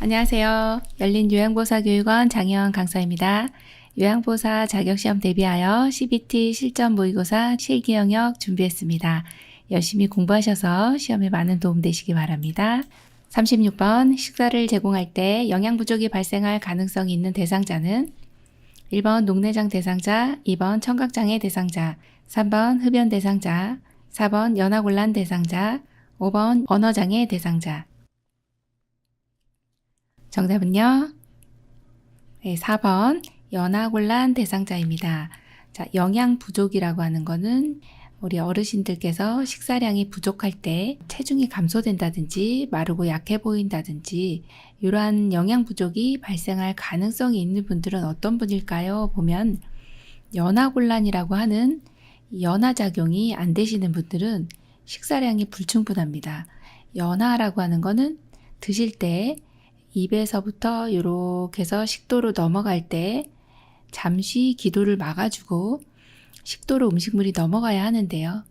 안녕하세요. 열린 요양보사교육원 장혜원 강사입니다. 요양보사 자격시험 대비하여 CBT 실전 모의고사 실기 영역 준비했습니다. 열심히 공부하셔서 시험에 많은 도움 되시기 바랍니다. 36번 식사를 제공할 때 영양 부족이 발생할 가능성이 있는 대상자는 1번 녹내장 대상자, 2번 청각장애 대상자, 3번 흡연 대상자, 4번 연하곤란 대상자, 5번 언어장애 대상자. 정답은요? 네, 4번 연하곤란 대상자입니다. 자, 영양 부족이라고 하는 거는 우리 어르신들께서 식사량이 부족할 때 체중이 감소된다든지 마르고 약해 보인다든지 이러한 영양 부족이 발생할 가능성이 있는 분들은 어떤 분일까요? 보면 연하곤란이라고 하는 연하작용이 안 되시는 분들은 식사량이 불충분합니다. 연하라고 하는 거는 드실 때 입에서부터 이렇게 해서 식도로 넘어갈 때 잠시 기도를 막아주고 식도로 음식물이 넘어가야 하는데요.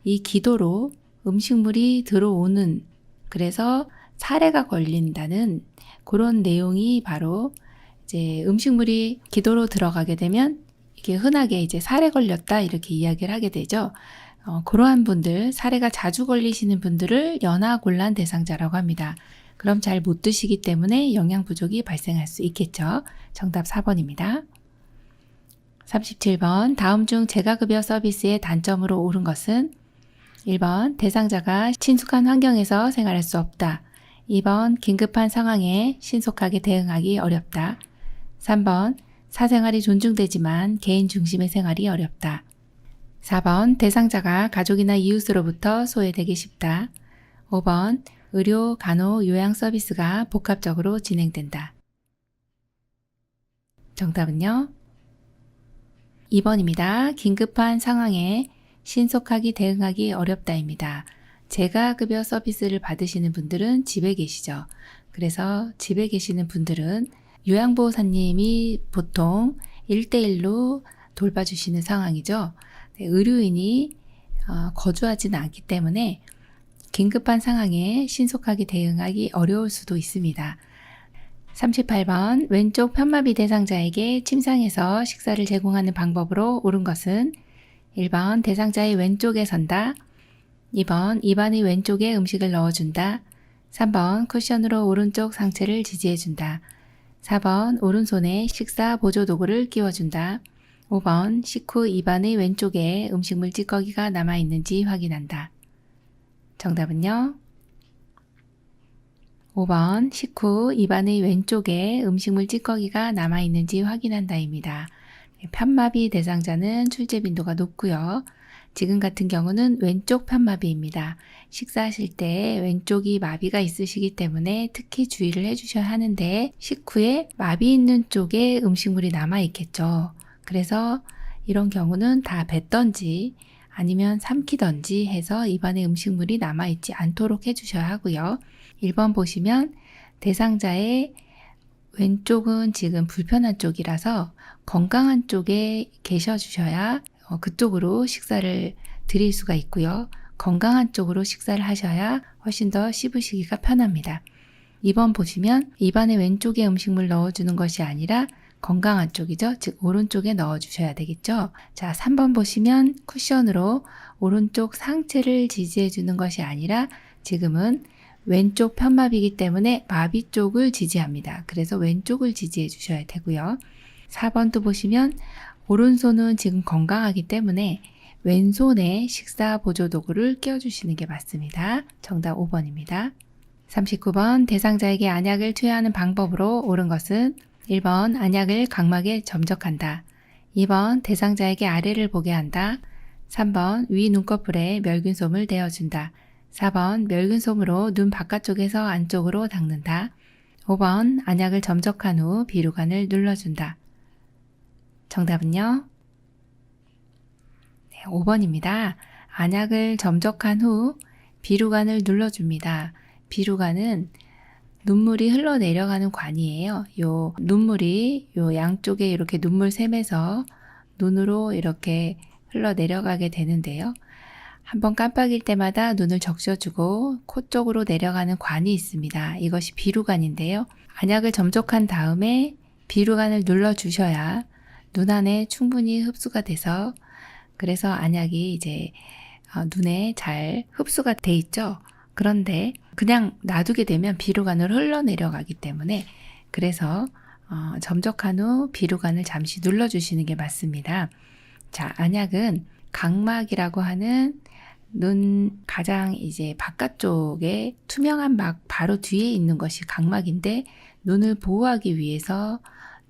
이 기도로 음식물이 들어오는, 그래서 사례가 걸린다는 그런 내용이 바로 이제 음식물이 기도로 들어가게 되면 이게 흔하게 이제 사례 걸렸다 이렇게 이야기를 하게 되죠. 그러한 분들, 사례가 자주 걸리시는 분들을 연하곤란 대상자라고 합니다. 그럼 잘 못 드시기 때문에 영양 부족이 발생할 수 있겠죠. 정답 4번입니다. 37번 다음 중 재가급여 서비스의 단점으로 옳은 것은 1번 대상자가 친숙한 환경에서 생활할 수 없다. 2번 긴급한 상황에 신속하게 대응하기 어렵다. 3번 사생활이 존중되지만 개인 중심의 생활이 어렵다. 4번 대상자가 가족이나 이웃으로부터 소외되기 쉽다. 5번 의료, 간호, 요양 서비스가 복합적으로 진행된다. 정답은요? 2번입니다. 긴급한 상황에 신속하게 대응하기 어렵다입니다. 재가급여 서비스를 받으시는 분들은 집에 계시죠. 그래서 집에 계시는 분들은 요양보호사님이 보통 1대1로 돌봐주시는 상황이죠. 의료인이 거주하지는 않기 때문에 긴급한 상황에 신속하게 대응하기 어려울 수도 있습니다. 38번 왼쪽 편마비 대상자에게 침상에서 식사를 제공하는 방법으로 옳은 것은 1번 대상자의 왼쪽에 선다. 2번 입안의 왼쪽에 음식을 넣어준다. 3번 쿠션으로 오른쪽 상체를 지지해준다. 4번 오른손에 식사 보조 도구를 끼워준다. 5번 식후 입안의 왼쪽에 음식물 찌꺼기가 남아있는지 확인한다. 정답은요? 5번 식후 입안의 왼쪽에 음식물 찌꺼기가 남아있는지 확인한다입니다. 편마비 대상자는 출제 빈도가 높고요. 지금 같은 경우는 왼쪽 편마비입니다. 식사하실 때 왼쪽이 마비가 있으시기 때문에 특히 주의를 해주셔야 하는데 식후에 마비 있는 쪽에 음식물이 남아있겠죠. 그래서 이런 경우는 다 뱉던지 아니면 삼키던지 해서 입안에 음식물이 남아있지 않도록 해주셔야 하고요. 1번 보시면 대상자의 왼쪽은 지금 불편한 쪽이라서 건강한 쪽에 계셔 주셔야 그쪽으로 식사를 드릴 수가 있고요. 건강한 쪽으로 식사를 하셔야 훨씬 더 씹으시기가 편합니다. 2번 보시면 입안에 왼쪽에 음식물 넣어주는 것이 아니라 건강한 쪽이죠. 즉 오른쪽에 넣어주셔야 되겠죠. 자, 3번 보시면 쿠션으로 오른쪽 상체를 지지해 주는 것이 아니라 지금은 왼쪽 편마비이기 때문에 마비 쪽을 지지합니다. 그래서 왼쪽을 지지해 주셔야 되고요. 4번도 보시면 오른손은 지금 건강하기 때문에 왼손에 식사 보조 도구를 끼워주시는 게 맞습니다. 정답 5번입니다. 39번 대상자에게 안약을 투여하는 방법으로 옳은 것은 1번 안약을 각막에 점적한다. 2번 대상자에게 아래를 보게 한다. 3번 위 눈꺼풀에 멸균솜을 대어준다. 4번 멸균솜으로 눈 바깥쪽에서 안쪽으로 닦는다. 5번 안약을 점적한 후 비루관을 눌러준다. 정답은요? 네, 5번입니다. 안약을 점적한 후 비루관을 눌러줍니다. 비루관은 눈물이 흘러내려가는 관이에요. 요 눈물이 요 양쪽에 이렇게 눈물 샘에서 눈으로 이렇게 흘러내려가게 되는데요. 한번 깜빡일 때마다 눈을 적셔주고 코 쪽으로 내려가는 관이 있습니다. 이것이 비루관인데요. 안약을 점적한 다음에 비루관을 눌러주셔야 눈 안에 충분히 흡수가 돼서, 그래서 안약이 이제 눈에 잘 흡수가 돼 있죠. 그런데 그냥 놔두게 되면 비루관으로 흘러내려가기 때문에, 그래서 점적한 후 비루관을 잠시 눌러주시는 게 맞습니다. 자, 안약은 각막이라고 하는 눈 가장 이제 바깥쪽에 투명한 막 바로 뒤에 있는 것이 각막인데, 눈을 보호하기 위해서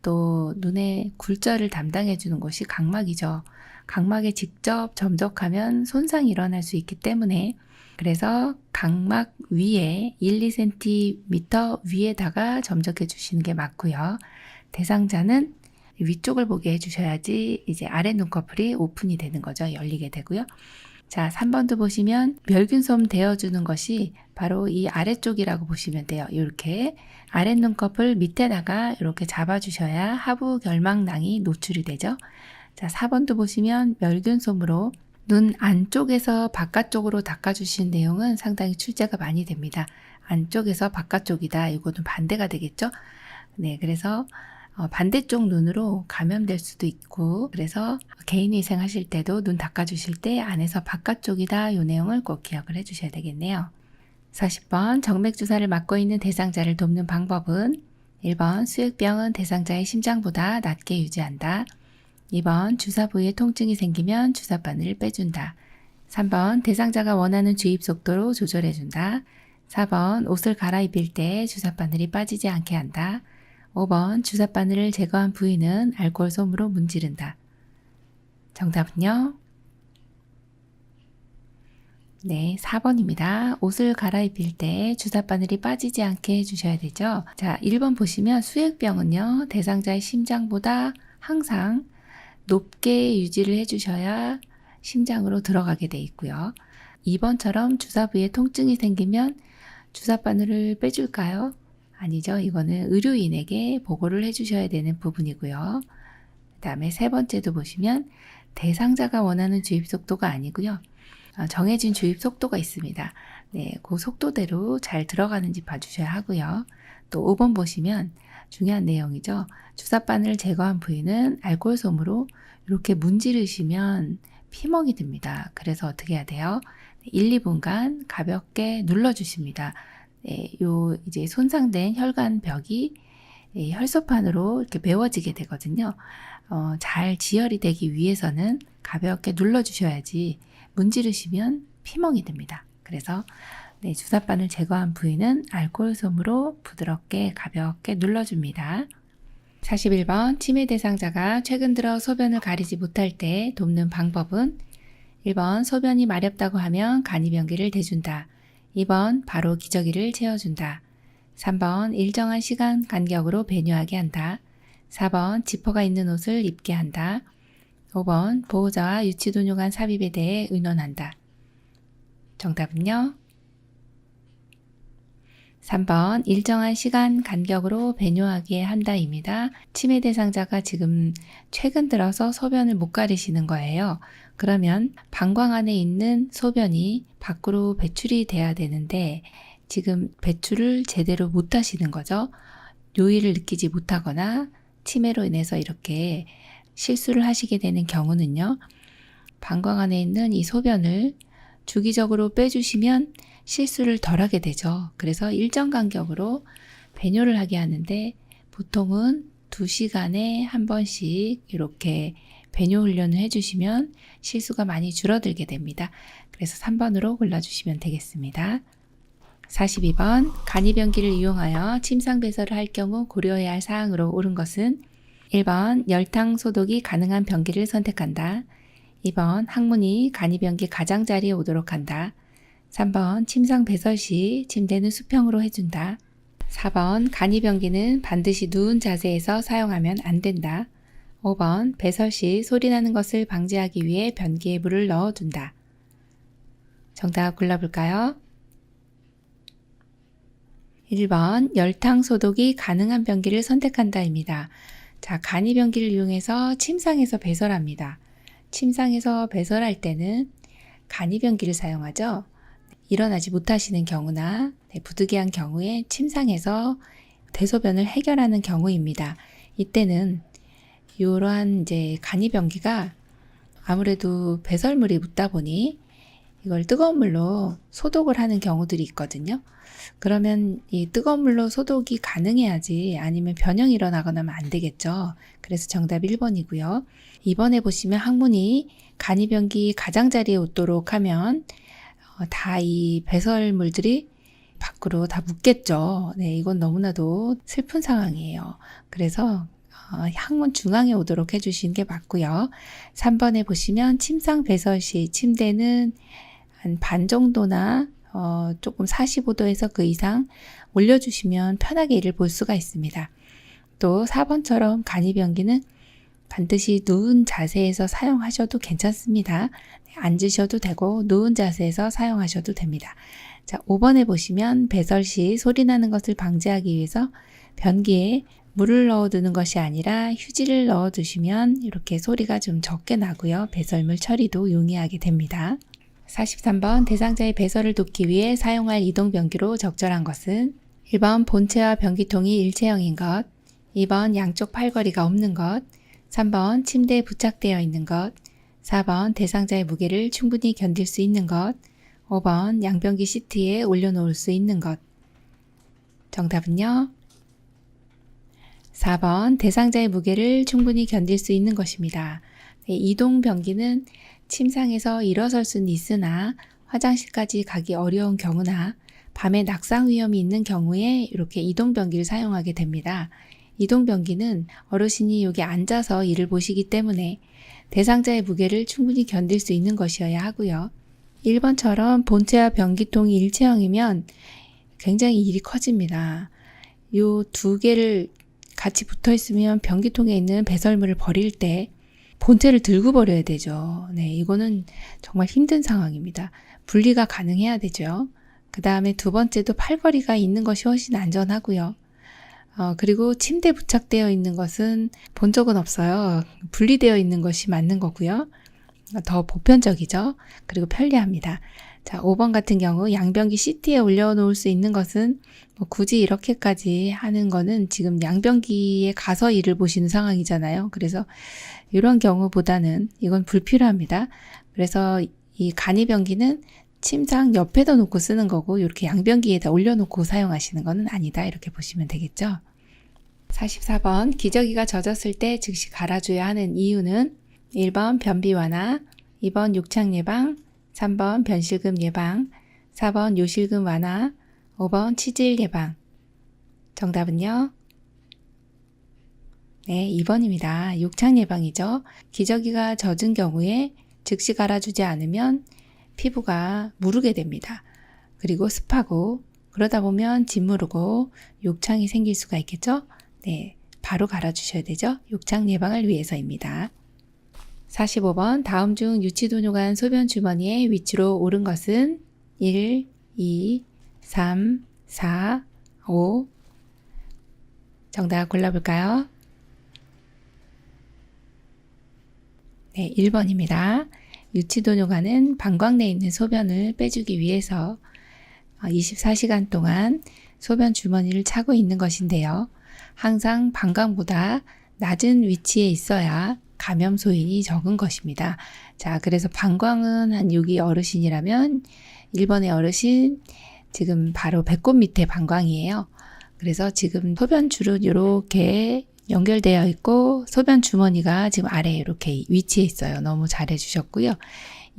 또 눈의 굴절을 담당해 주는 것이 각막이죠. 각막에 직접 점적하면 손상이 일어날 수 있기 때문에, 그래서 각막 위에 1, 2cm 위에다가 점적해 주시는 게 맞고요. 대상자는 위쪽을 보게 해주셔야지 이제 아래 눈꺼풀이 오픈이 되는 거죠. 열리게 되고요. 자, 3번도 보시면 멸균솜 대어주는 것이 바로 이 아래쪽이라고 보시면 돼요. 이렇게 아래 눈꺼풀 밑에다가 이렇게 잡아주셔야 하부 결막낭이 노출이 되죠. 자, 4번도 보시면 멸균솜으로 눈 안쪽에서 바깥쪽으로 닦아주시는 내용은 상당히 출제가 많이 됩니다. 안쪽에서 바깥쪽이다. 이거는 반대가 되겠죠. 네, 그래서 반대쪽 눈으로 감염될 수도 있고, 그래서 개인위생 하실 때도 눈 닦아주실 때 안에서 바깥쪽이다. 이 내용을 꼭 기억을 해주셔야 되겠네요. 40번 정맥주사를 맞고 있는 대상자를 돕는 방법은 1번 수액병은 대상자의 심장보다 낮게 유지한다. 2번 주사 부위에 통증이 생기면 주사바늘을 빼준다. 3번 대상자가 원하는 주입 속도로 조절해준다. 4번 옷을 갈아입힐 때 주사바늘이 빠지지 않게 한다. 5번 주사바늘을 제거한 부위는 알코올 솜으로 문지른다. 정답은요? 네, 4번입니다. 옷을 갈아입힐 때 주사바늘이 빠지지 않게 해주셔야 되죠. 자, 1번 보시면 수액병은요, 대상자의 심장보다 항상 높게 유지를 해주셔야 심장으로 들어가게 돼 있고요. 2번처럼 주사 부위에 통증이 생기면 주사바늘을 빼줄까요? 아니죠. 이거는 의료인에게 보고를 해주셔야 되는 부분이고요. 그 다음에 세 번째도 보시면 대상자가 원하는 주입 속도가 아니고요. 정해진 주입 속도가 있습니다. 네, 그 속도대로 잘 들어가는지 봐주셔야 하고요. 또 5번 보시면 중요한 내용이죠. 주사바늘을 제거한 부위는 알코올 솜으로 이렇게 문지르시면 피멍이 듭니다. 그래서 어떻게 해야 돼요? 1, 2분간 가볍게 눌러주십니다. 네, 요 이제 손상된 혈관벽이 혈소판으로 이렇게 메워지게 되거든요. 잘 지혈이 되기 위해서는 가볍게 눌러주셔야지 문지르시면 피멍이 듭니다. 그래서 네, 주사바늘 제거한 부위는 알코올 솜으로 부드럽게 가볍게 눌러줍니다. 41번 치매 대상자가 최근 들어 소변을 가리지 못할 때 돕는 방법은 1번 소변이 마렵다고 하면 간이변기를 대준다. 2번 바로 기저귀를 채워준다. 3번 일정한 시간 간격으로 배뇨하게 한다. 4번 지퍼가 있는 옷을 입게 한다. 5번 보호자와 유치도뇨 간 삽입에 대해 의논한다. 정답은요? 3번 일정한 시간 간격으로 배뇨하게 한다입니다. 치매 대상자가 지금 최근 들어서 소변을 못 가리시는 거예요. 그러면 방광 안에 있는 소변이 밖으로 배출이 돼야 되는데 지금 배출을 제대로 못 하시는 거죠. 요일을 느끼지 못하거나 치매로 인해서 이렇게 실수를 하시게 되는 경우는요. 방광 안에 있는 이 소변을 주기적으로 빼주시면 실수를 덜 하게 되죠. 그래서 일정 간격으로 배뇨를 하게 하는데 보통은 2시간에 한 번씩 이렇게 배뇨 훈련을 해주시면 실수가 많이 줄어들게 됩니다. 그래서 3번으로 골라주시면 되겠습니다. 42번 간이변기를 이용하여 침상 배설을 할 경우 고려해야 할 사항으로 옳은 것은 1번 열탕 소독이 가능한 변기를 선택한다. 2번 항문이 간이변기 가장자리에 오도록 한다. 3번 침상 배설 시 침대는 수평으로 해준다. 4번 간이변기는 반드시 누운 자세에서 사용하면 안 된다. 5번 배설 시 소리 나는 것을 방지하기 위해 변기에 물을 넣어둔다. 정답 골라볼까요? 1번 열탕 소독이 가능한 변기를 선택한다입니다. 자, 간이변기를 이용해서 침상에서 배설합니다. 침상에서 배설할 때는 간이변기를 사용하죠. 일어나지 못하시는 경우나 부득이한 경우에 침상에서 대소변을 해결하는 경우입니다. 이때는 이러한 이제 간이변기가 아무래도 배설물이 묻다 보니 이걸 뜨거운 물로 소독을 하는 경우들이 있거든요. 그러면 이 뜨거운 물로 소독이 가능해야지 아니면 변형이 일어나거나 하면 안 되겠죠. 그래서 정답 1번이고요. 2번에 보시면 항문이 간이변기 가장자리에 웃도록 하면 다 이 배설물들이 밖으로 다 묻겠죠. 네, 이건 너무나도 슬픈 상황이에요. 그래서 항문 중앙에 오도록 해주시는 게 맞고요. 3번에 보시면 침상 배설 시 침대는 한 반 정도나 조금 45도에서 그 이상 올려주시면 편하게 이를 볼 수가 있습니다. 또 4번처럼 간이변기는 반드시 누운 자세에서 사용하셔도 괜찮습니다. 앉으셔도 되고 누운 자세에서 사용하셔도 됩니다. 자, 5번에 보시면 배설 시 소리 나는 것을 방지하기 위해서 변기에 물을 넣어두는 것이 아니라 휴지를 넣어두시면 이렇게 소리가 좀 적게 나고요. 배설물 처리도 용이하게 됩니다. 43번 대상자의 배설을 돕기 위해 사용할 이동변기로 적절한 것은 1번 본체와 변기통이 일체형인 것, 2번 양쪽 팔걸이가 없는 것, 3번 침대에 부착되어 있는 것, 4번 대상자의 무게를 충분히 견딜 수 있는 것, 5번 양변기 시트에 올려놓을 수 있는 것. 정답은요? 4번 대상자의 무게를 충분히 견딜 수 있는 것입니다. 네, 이동변기는 침상에서 일어설 수는 있으나 화장실까지 가기 어려운 경우나 밤에 낙상 위험이 있는 경우에 이렇게 이동변기를 사용하게 됩니다. 이동변기는 어르신이 여기 앉아서 일을 보시기 때문에 대상자의 무게를 충분히 견딜 수 있는 것이어야 하고요. 1번처럼 본체와 변기통이 일체형이면 굉장히 일이 커집니다. 이 두 개를 같이 붙어 있으면 변기통에 있는 배설물을 버릴 때 본체를 들고 버려야 되죠. 네, 이거는 정말 힘든 상황입니다. 분리가 가능해야 되죠. 그 다음에 두 번째도 팔걸이가 있는 것이 훨씬 안전하고요. 그리고 침대에 부착되어 있는 것은 본 적은 없어요. 분리되어 있는 것이 맞는 거고요. 더 보편적이죠. 그리고 편리합니다. 자, 5번 같은 경우 양변기 시트에 올려놓을 수 있는 것은 굳이 이렇게까지 하는 거는 지금 양변기에 가서 일을 보시는 상황이잖아요. 그래서 이런 경우보다는 이건 불필요합니다. 그래서 이 간이변기는 침상 옆에다 놓고 쓰는 거고 이렇게 양변기에다 올려놓고 사용하시는 거는 아니다. 이렇게 보시면 되겠죠. 44번 기저귀가 젖었을 때 즉시 갈아줘야 하는 이유는 1번 변비 완화, 2번 욕창 예방, 3번 변실금 예방, 4번 요실금 완화, 5번 치질 예방. 정답은요? 네, 2번입니다. 욕창 예방이죠. 기저귀가 젖은 경우에 즉시 갈아주지 않으면 피부가 무르게 됩니다. 그리고 습하고 그러다 보면 짓무르고 욕창이 생길 수가 있겠죠? 네, 바로 갈아주셔야 되죠. 욕창 예방을 위해서입니다. 45번 다음 중 유치도뇨관 소변 주머니의 위치로 옳은 것은 1, 2, 3, 4, 5. 정답 골라볼까요? 네, 1번입니다. 유치도뇨관은 방광 내에 있는 소변을 빼주기 위해서 24시간 동안 소변 주머니를 차고 있는 것인데요. 항상 방광보다 낮은 위치에 있어야 감염 소인이 적은 것입니다. 자, 그래서 방광은 한 6이 어르신이라면 1번의 어르신 지금 바로 배꼽 밑에 방광이에요. 그래서 지금 소변줄은 이렇게 연결되어 있고 소변 주머니가 지금 아래에 이렇게 위치해 있어요. 너무 잘해 주셨고요.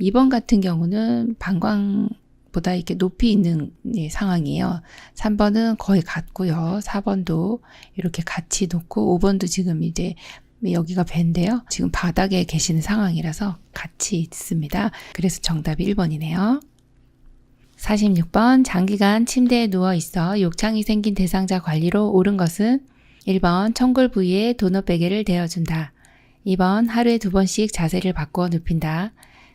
2번 같은 경우는 방광보다 이렇게 높이 있는 상황이에요. 3번은 거의 같고요. 4번도 이렇게 같이 놓고 5번도 지금 이제 여기가 배인데요. 지금 바닥에 계시는 상황이라서 같이 있습니다. 그래서 정답이 1번이네요. 46번 장기간 침대에 누워 있어 욕창이 생긴 대상자 관리로 옳은 것은 1번 청골 부위에 도넛 베개를 대어준다. 2번 하루에 2번씩 자세를 바꾸어 눕힌다.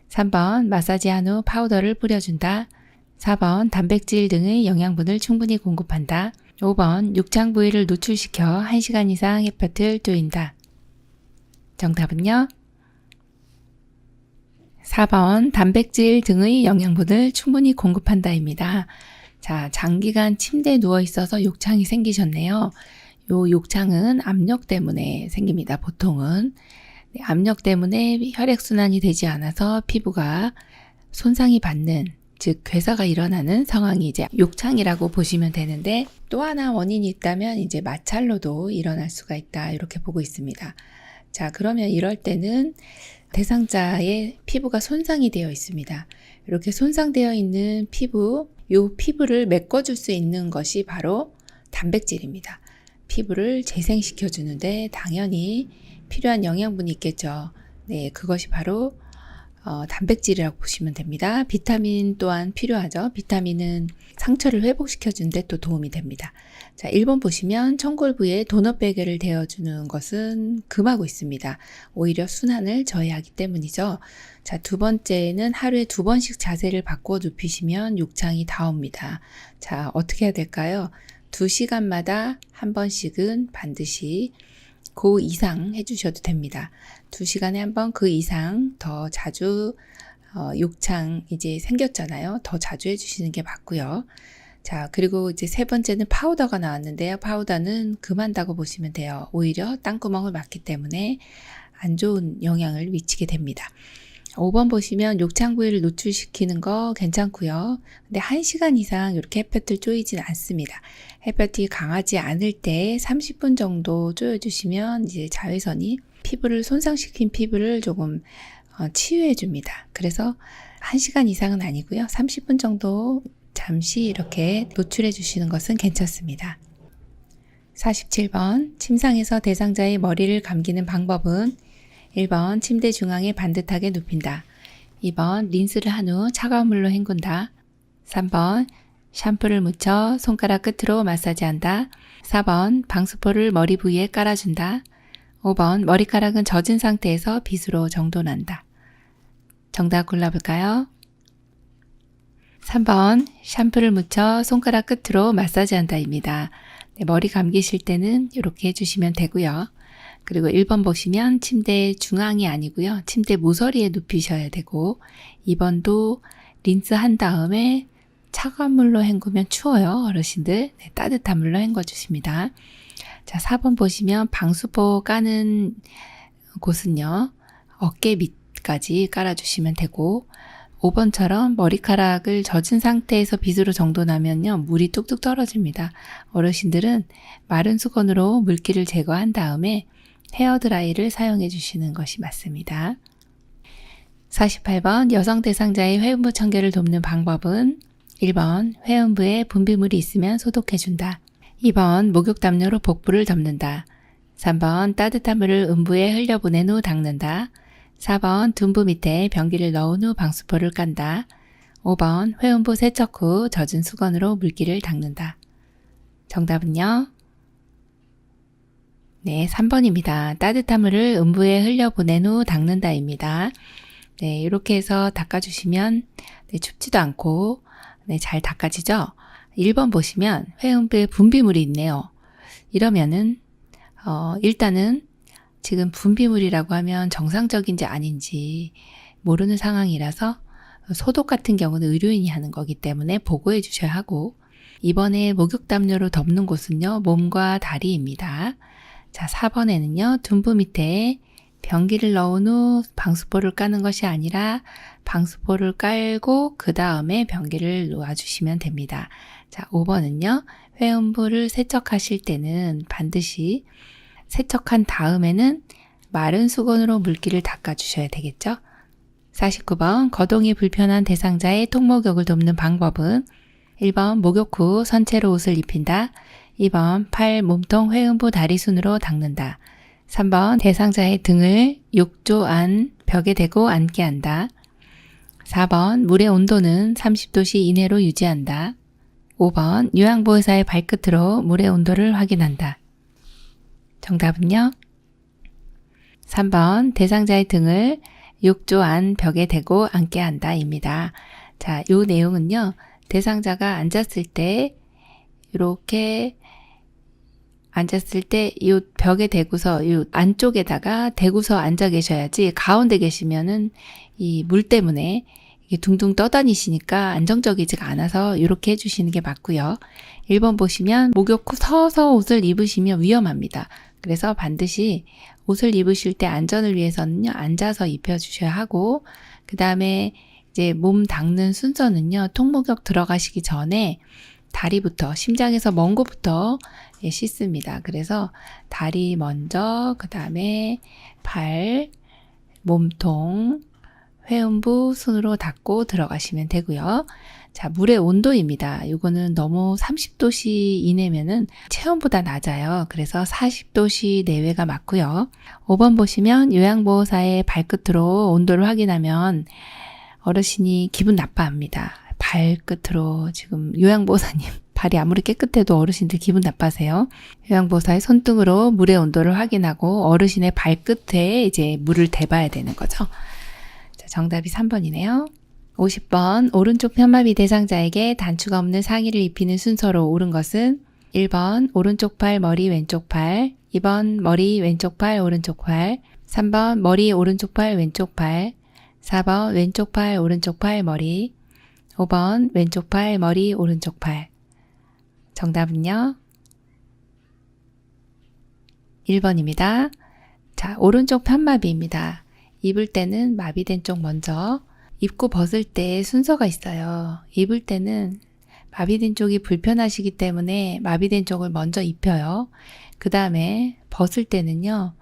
3번 마사지한 후 파우더를 뿌려준다. 4번 단백질 등의 영양분을 충분히 공급한다. 5번 욕창 부위를 노출시켜 1시간 이상 햇볕을 쬐인다. 정답은요? 4번 단백질 등의 영양분을 충분히 공급한다입니다. 자, 장기간 침대에 누워 있어서 욕창이 생기셨네요. 요 욕창은 압력 때문에 생깁니다. 보통은. 압력 때문에 혈액순환이 되지 않아서 피부가 손상이 받는, 즉 괴사가 일어나는 상황이 이제 욕창이라고 보시면 되는데, 또 하나 원인이 있다면 이제 마찰로도 일어날 수가 있다, 이렇게 보고 있습니다. 자, 그러면 이럴 때는 대상자의 피부가 손상이 되어 있습니다. 이렇게 손상되어 있는 피부, 요 피부를 메꿔줄 수 있는 것이 바로 단백질입니다. 피부를 재생시켜 주는데 당연히 필요한 영양분이 있겠죠. 네, 그것이 바로 단백질이라고 보시면 됩니다. 비타민 또한 필요하죠. 비타민은 상처를 회복시켜 주는데 또 도움이 됩니다. 자, 1번 보시면 청골 부위에 도넛 베개를 대어주는 것은 금하고 있습니다. 오히려 순환을 저해하기 때문이죠. 자, 두 번째는 하루에 2번씩 자세를 바꿔 눕히시면 욕창이 다 옵니다. 자, 어떻게 해야 될까요? 2시간마다 한 번씩은 반드시 그 이상 해주셔도 됩니다. 2시간에 한 번 그 이상 더 자주 욕창 이제 생겼잖아요. 더 자주 해주시는 게 맞고요. 자, 그리고 이제 세 번째는 파우더가 나왔는데요. 파우더는 금한다고 보시면 돼요. 오히려 땅구멍을 막기 때문에 안 좋은 영향을 미치게 됩니다. 5번 보시면 욕창 부위를 노출시키는 거 괜찮고요. 근데 1시간 이상 이렇게 햇볕을 쬐이진 않습니다. 햇볕이 강하지 않을 때 30분 정도 쬐어주시면 이제 자외선이 피부를 손상시킨 피부를 조금 치유해 줍니다. 그래서 1시간 이상은 아니고요. 30분 정도 잠시 이렇게 노출해 주시는 것은 괜찮습니다. 47번 침상에서 대상자의 머리를 감기는 방법은 1번 침대 중앙에 반듯하게 눕힌다. 2번 린스를 한 후 차가운 물로 헹군다. 3번 샴푸를 묻혀 손가락 끝으로 마사지한다. 4번 방수포를 머리 부위에 깔아준다. 5번 머리카락은 젖은 상태에서 빗으로 정돈한다. 정답 골라볼까요? 3번 샴푸를 묻혀 손가락 끝으로 마사지한다입니다. 네, 머리 감기실 때는 이렇게 해주시면 되고요. 그리고 1번 보시면 침대 중앙이 아니고요. 침대 모서리에 눕히셔야 되고 2번도 린스 한 다음에 차가운 물로 헹구면 추워요. 어르신들. 네, 따뜻한 물로 헹궈 주십니다. 자, 4번 보시면 방수포 까는 곳은요. 어깨 밑까지 깔아주시면 되고 5번처럼 머리카락을 젖은 상태에서 빗으로 정돈하면요. 물이 뚝뚝 떨어집니다. 어르신들은 마른 수건으로 물기를 제거한 다음에 헤어드라이를 사용해 주시는 것이 맞습니다. 48번 여성 대상자의 회음부 청결을 돕는 방법은 1번 회음부에 분비물이 있으면 소독해 준다. 2번 목욕담요로 복부를 덮는다. 3번 따뜻한 물을 음부에 흘려보낸 후 닦는다. 4번 둔부 밑에 변기를 넣은 후 방수포를 깐다. 5번 회음부 세척 후 젖은 수건으로 물기를 닦는다. 정답은요? 네, 3번입니다. 따뜻한 물을 음부에 흘려보낸 후 닦는다입니다. 네, 이렇게 해서 닦아주시면 네, 춥지도 않고 네, 잘 닦아지죠? 1번 보시면 회음부에 분비물이 있네요. 이러면은 일단은 지금 분비물이라고 하면 정상적인지 아닌지 모르는 상황이라서 소독 같은 경우는 의료인이 하는 거기 때문에 보고해 주셔야 하고 이번에 목욕담요로 덮는 곳은요. 몸과 다리입니다. 자, 4번에는요. 둔부 밑에 변기를 넣은 후 방수포를 까는 것이 아니라 방수포를 깔고 그 다음에 변기를 놓아주시면 됩니다. 자, 5번은요. 회음부를 세척하실 때는 반드시 세척한 다음에는 마른 수건으로 물기를 닦아주셔야 되겠죠. 49번 거동이 불편한 대상자의 통목욕을 돕는 방법은 1번 목욕 후 선체로 옷을 입힌다. 2번 팔, 몸통, 회음부, 다리순으로 닦는다. 3번 대상자의 등을 욕조 안 벽에 대고 앉게 한다. 4번 물의 온도는 30도씨 이내로 유지한다. 5번 요양보호사의 발끝으로 물의 온도를 확인한다. 정답은요? 3번 대상자의 등을 욕조 안 벽에 대고 앉게 한다 입니다. 자, 요 내용은요. 대상자가 앉았을 때 이렇게 앉았을 때 이 벽에 대고서 이 안쪽에다가 대고서 앉아 계셔야지 가운데 계시면은 이 물 때문에 이게 둥둥 떠다니시니까 안정적이지가 않아서 이렇게 해주시는 게 맞고요. 1번 보시면 목욕 후 서서 옷을 입으시면 위험합니다. 그래서 반드시 옷을 입으실 때 안전을 위해서는요, 앉아서 입혀주셔야 하고, 그 다음에 이제 몸 닦는 순서는요, 통목욕 들어가시기 전에 다리부터, 심장에서 먼 곳부터 씻습니다. 그래서 다리 먼저, 그 다음에 발, 몸통, 회음부 손으로 닦고 들어가시면 되고요. 자, 물의 온도입니다. 이거는 너무 30도씨 이내면은 체온보다 낮아요. 그래서 40도씨 내외가 맞고요. 5번 보시면 요양보호사의 발끝으로 온도를 확인하면 어르신이 기분 나빠합니다. 발끝으로 지금 요양보호사님 발이 아무리 깨끗해도 어르신들 기분 나빠하세요. 요양보호사의 손등으로 물의 온도를 확인하고 어르신의 발끝에 이제 물을 대봐야 되는 거죠. 자, 정답이 3번이네요. 50번 오른쪽 편마비 대상자에게 단추가 없는 상의를 입히는 순서로 옳은 것은 1번 오른쪽 팔 머리 왼쪽 팔, 2번 머리 왼쪽 팔 오른쪽 팔, 3번 머리 오른쪽 팔 왼쪽 팔, 4번 왼쪽 팔 오른쪽 팔 머리, 5번 왼쪽 팔 머리 오른쪽 팔. 정답은요? 1번입니다. 자, 오른쪽 편마비입니다. 입을 때는 마비된 쪽 먼저, 입고 벗을 때 순서가 있어요. 입을 때는 마비된 쪽이 불편하시기 때문에 마비된 쪽을 먼저 입혀요. 그 다음에 벗을 때는요,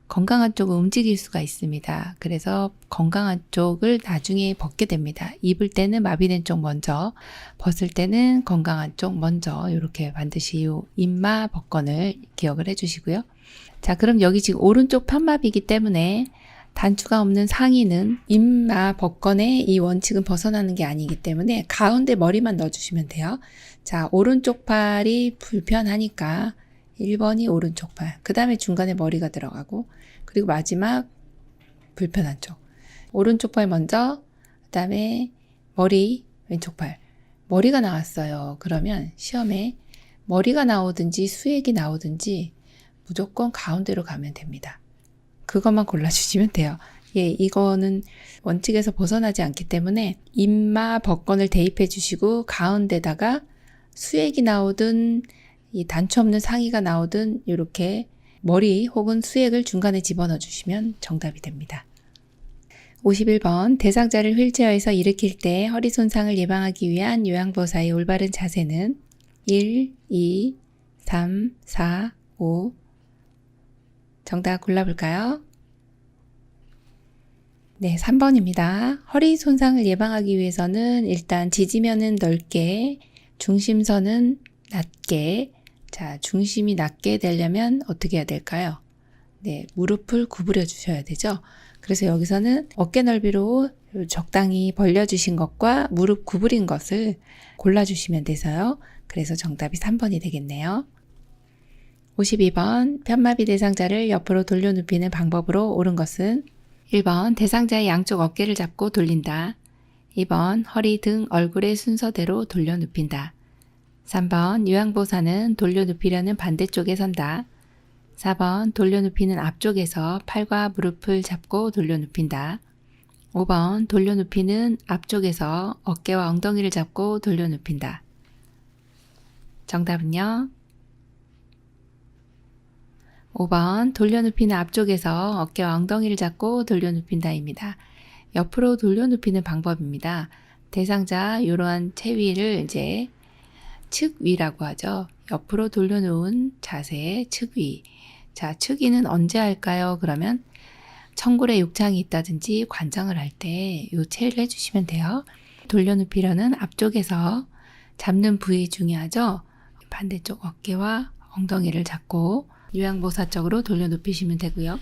건강한 쪽을 움직일 수가 있습니다. 그래서 건강한 쪽을 나중에 벗게 됩니다. 입을 때는 마비된 쪽 먼저, 벗을 때는 건강한 쪽 먼저, 이렇게 반드시 이 입마 벗건을 기억을 해주시고요. 자, 그럼 여기 지금 오른쪽 편마비이기 때문에 단추가 없는 상의는 입마 벗건의 이 원칙은 벗어나는 게 아니기 때문에 가운데 머리만 넣어주시면 돼요. 자, 오른쪽 팔이 불편하니까 1번이 오른쪽 팔, 그 다음에 중간에 머리가 들어가고, 그리고 마지막 불편한 쪽. 오른쪽 팔 먼저, 그 다음에 머리, 왼쪽 팔. 머리가 나왔어요. 그러면 시험에 머리가 나오든지 수액이 나오든지 무조건 가운데로 가면 됩니다. 그것만 골라주시면 돼요. 예, 이거는 원칙에서 벗어나지 않기 때문에 입마 벗건을 대입해 주시고 가운데다가 수액이 나오든 이 단추 없는 상의가 나오든 이렇게 머리 혹은 수액을 중간에 집어넣어 주시면 정답이 됩니다. 51번 대상자를 휠체어에서 일으킬 때 허리 손상을 예방하기 위한 요양보호사의 올바른 자세는 1, 2, 3, 4, 5. 정답 골라볼까요? 네, 3번입니다. 허리 손상을 예방하기 위해서는 일단 지지면은 넓게, 중심선은 낮게. 자, 중심이 낮게 되려면 어떻게 해야 될까요? 네, 무릎을 구부려 주셔야 되죠. 그래서 여기서는 어깨 넓이로 적당히 벌려주신 것과 무릎 구부린 것을 골라주시면 돼서요. 그래서 정답이 3번이 되겠네요. 52번 편마비 대상자를 옆으로 돌려 눕히는 방법으로 옳은 것은 1번 대상자의 양쪽 어깨를 잡고 돌린다. 2번 허리 등 얼굴의 순서대로 돌려 눕힌다. 3번 요양보호사는 돌려 눕히려는 반대쪽에 선다. 4번 돌려 눕히는 앞쪽에서 팔과 무릎을 잡고 돌려 눕힌다. 5번 돌려 눕히는 앞쪽에서 어깨와 엉덩이를 잡고 돌려 눕힌다. 정답은요? 5번 돌려 눕히는 앞쪽에서 어깨와 엉덩이를 잡고 돌려 눕힌다입니다. 옆으로 돌려 눕히는 방법입니다. 대상자 이러한 체위를 이제 측위라고 하죠. 옆으로 돌려놓은 자세의 측위. 자, 측위는 언제 할까요? 그러면 청골에 욕창이 있다든지 관장을 할 때 이 체를 해주시면 돼요. 돌려눕히려는 앞쪽에서 잡는 부위 중요하죠. 반대쪽 어깨와 엉덩이를 잡고 요양보호사 쪽으로 돌려눕히시면 되고요.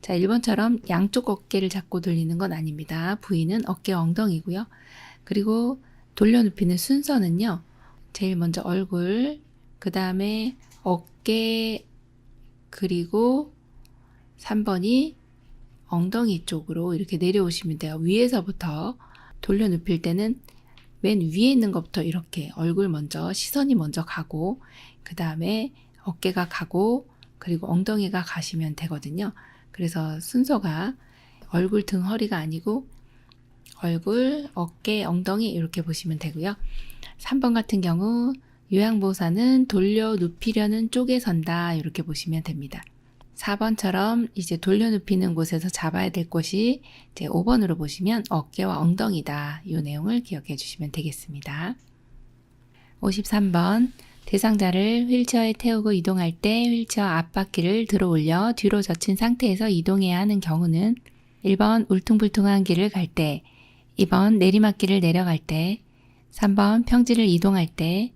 자, 1번처럼 양쪽 어깨를 잡고 돌리는 건 아닙니다. 부위는 어깨와 엉덩이고요. 그리고 돌려눕히는 순서는요. 제일 먼저 얼굴, 그 다음에 어깨, 그리고 3번이 엉덩이 쪽으로 이렇게 내려오시면 돼요. 위에서부터 돌려 눕힐 때는 맨 위에 있는 것부터 이렇게 얼굴 먼저, 시선이 먼저 가고, 그 다음에 어깨가 가고 그리고 엉덩이가 가시면 되거든요. 그래서 순서가 얼굴, 등, 허리가 아니고 얼굴, 어깨, 엉덩이 이렇게 보시면 되고요. 3번 같은 경우 요양보호사는 돌려 눕히려는 쪽에 선다 이렇게 보시면 됩니다. 4번처럼 이제 돌려 눕히는 곳에서 잡아야 될 곳이 이제 5번으로 보시면 어깨와 엉덩이다. 이 내용을 기억해 주시면 되겠습니다. 53번 대상자를 휠체어에 태우고 이동할 때 휠체어 앞바퀴를 들어 올려 뒤로 젖힌 상태에서 이동해야 하는 경우는 1번 울퉁불퉁한 길을 갈 때, 2번 내리막길을 내려갈 때, 3번 평지를 이동할 때,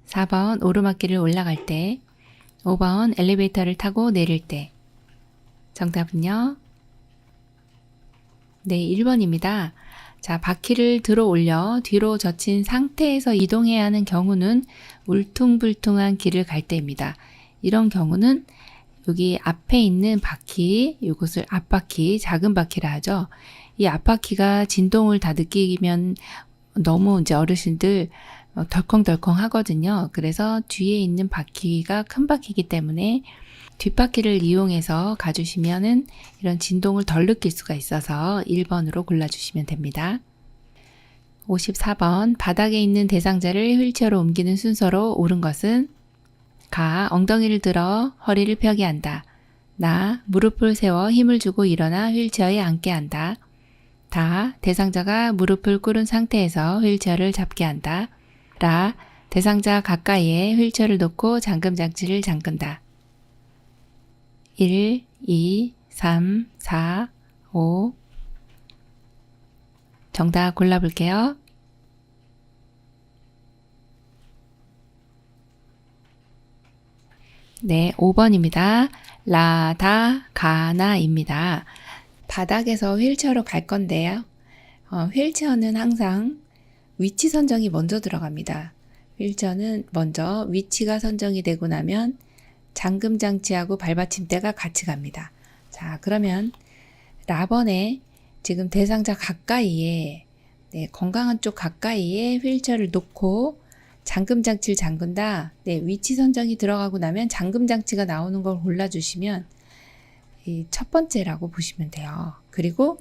4번 오르막길을 올라갈 때, 5번 엘리베이터를 타고 내릴 때. 정답은요? 네, 1번입니다. 자, 바퀴를 들어 올려 뒤로 젖힌 상태에서 이동해야 하는 경우는 울퉁불퉁한 길을 갈 때입니다. 이런 경우는 여기 앞에 있는 바퀴, 이것을 앞바퀴, 작은 바퀴라 하죠. 이 앞바퀴가 진동을 다 느끼면 너무 이제 어르신들 덜컹덜컹 하거든요. 그래서 뒤에 있는 바퀴가 큰 바퀴이기 때문에 뒷바퀴를 이용해서 가주시면은 이런 진동을 덜 느낄 수가 있어서 1번으로 골라주시면 됩니다. 54번 바닥에 있는 대상자를 휠체어로 옮기는 순서로 옳은 것은 가. 엉덩이를 들어 허리를 펴게 한다. 나. 무릎을 세워 힘을 주고 일어나 휠체어에 앉게 한다. 다. 대상자가 무릎을 꿇은 상태에서 휠체어를 잡게 한다. 라. 대상자 가까이에 휠체어를 놓고 잠금장치를 잠근다. 1, 2, 3, 4, 5 정답 골라볼게요. 네, 5번입니다. 라다 가나입니다. 바닥에서 휠체어로 갈 건데요. 휠체어는 항상 위치 선정이 먼저 들어갑니다. 휠체어는 먼저 위치가 선정이 되고 나면 잠금 장치하고 발받침대가 같이 갑니다. 자, 그러면 라번에 지금 대상자 가까이에, 네, 건강한 쪽 가까이에 휠체어를 놓고 잠금 장치를 잠근다. 네, 위치 선정이 들어가고 나면 잠금 장치가 나오는 걸 골라주시면 이 첫 번째라고 보시면 돼요. 그리고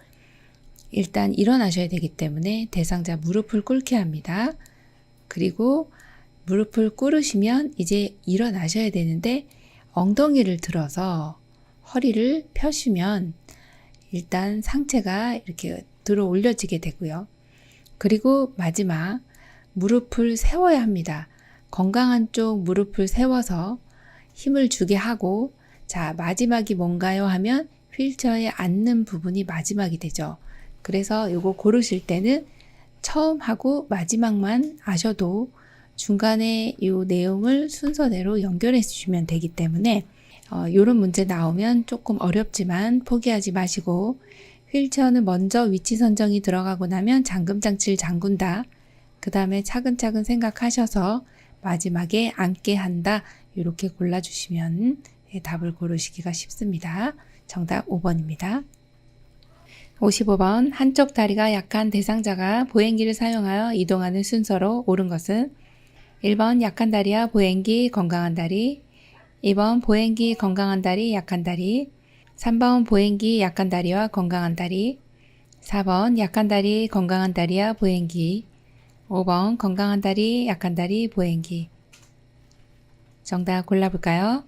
일단 일어나셔야 되기 때문에 대상자 무릎을 꿇게 합니다. 그리고 무릎을 꿇으시면 이제 일어나셔야 되는데 엉덩이를 들어서 허리를 펴시면 일단 상체가 이렇게 들어 올려지게 되고요. 그리고 마지막 무릎을 세워야 합니다. 건강한 쪽 무릎을 세워서 힘을 주게 하고 자, 마지막이 뭔가요 하면 휠체어에 앉는 부분이 마지막이 되죠. 그래서 이거 고르실 때는 처음 하고 마지막만 아셔도 중간에 이 내용을 순서대로 연결해 주시면 되기 때문에 이런 문제 나오면 조금 어렵지만 포기하지 마시고 휠체어는 먼저 위치 선정이 들어가고 나면 잠금 장치를 잠근다. 그 다음에 차근차근 생각하셔서 마지막에 앉게 한다. 이렇게 골라주시면 답을 고르시기가 쉽습니다. 정답 5번입니다. 55번 한쪽 다리가 약한 대상자가 보행기를 사용하여 이동하는 순서로 옳은 것은 1번 약한 다리와 보행기 건강한 다리 2번 보행기 건강한 다리 약한 다리 3번 보행기 약한 다리와 건강한 다리 4번 약한 다리 건강한 다리와 보행기 5번 건강한 다리 약한 다리 보행기 정답 골라볼까요?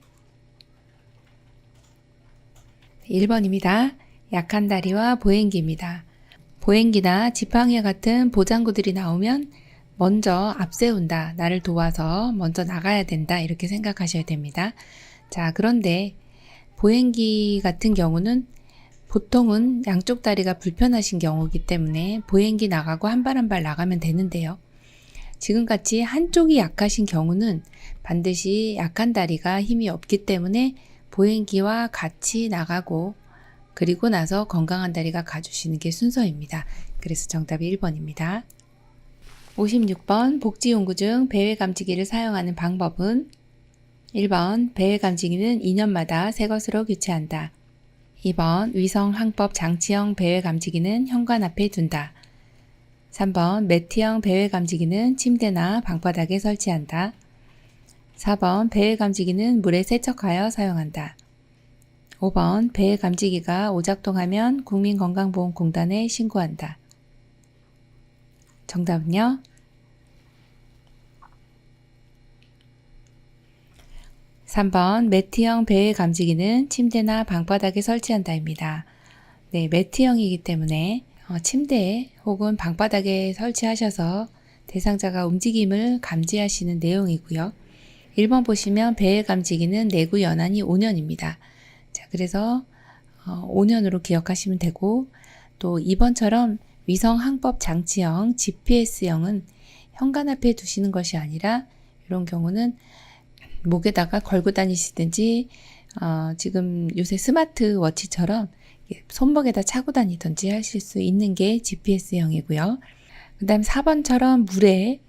1번입니다. 약한 다리와 보행기입니다. 보행기나 지팡이와 같은 보장구들이 나오면 먼저 앞세운다. 나를 도와서 먼저 나가야 된다. 이렇게 생각하셔야 됩니다. 자, 그런데 보행기 같은 경우는 보통은 양쪽 다리가 불편하신 경우이기 때문에 보행기 나가고 한 발 한 발 나가면 되는데요. 지금같이 한쪽이 약하신 경우는 반드시 약한 다리가 힘이 없기 때문에 보행기와 같이 나가고 그리고 나서 건강한 다리가 가주시는 게 순서입니다. 그래서 정답이 1번입니다. 56번 복지용구 중 배외감지기를 사용하는 방법은 1번 배외감지기는 2년마다 새 것으로 교체한다. 2번 위성 항법 장치형 배외감지기는 현관 앞에 둔다. 3번 매트형 배외감지기는 침대나 방바닥에 설치한다. 4번 배의 감지기는 물에 세척하여 사용한다. 5번 배의 감지기가 오작동하면 국민건강보험공단에 신고한다. 정답은요? 3번 매트형 배의 감지기는 침대나 방바닥에 설치한다입니다. 네, 매트형이기 때문에 침대 혹은 방바닥에 설치하셔서 대상자가 움직임을 감지하시는 내용이고요. 1번 보시면 배의 감지기는 내구 연한이 5년입니다. 자, 그래서 5년으로 기억하시면 되고, 또 2번처럼 위성 항법 장치형 GPS형은 현관 앞에 두시는 것이 아니라 이런 경우는 목에다가 걸고 다니시든지 지금 요새 스마트워치처럼 손목에다 차고 다니든지 하실 수 있는 게 GPS형이고요. 그 다음 4번처럼 물에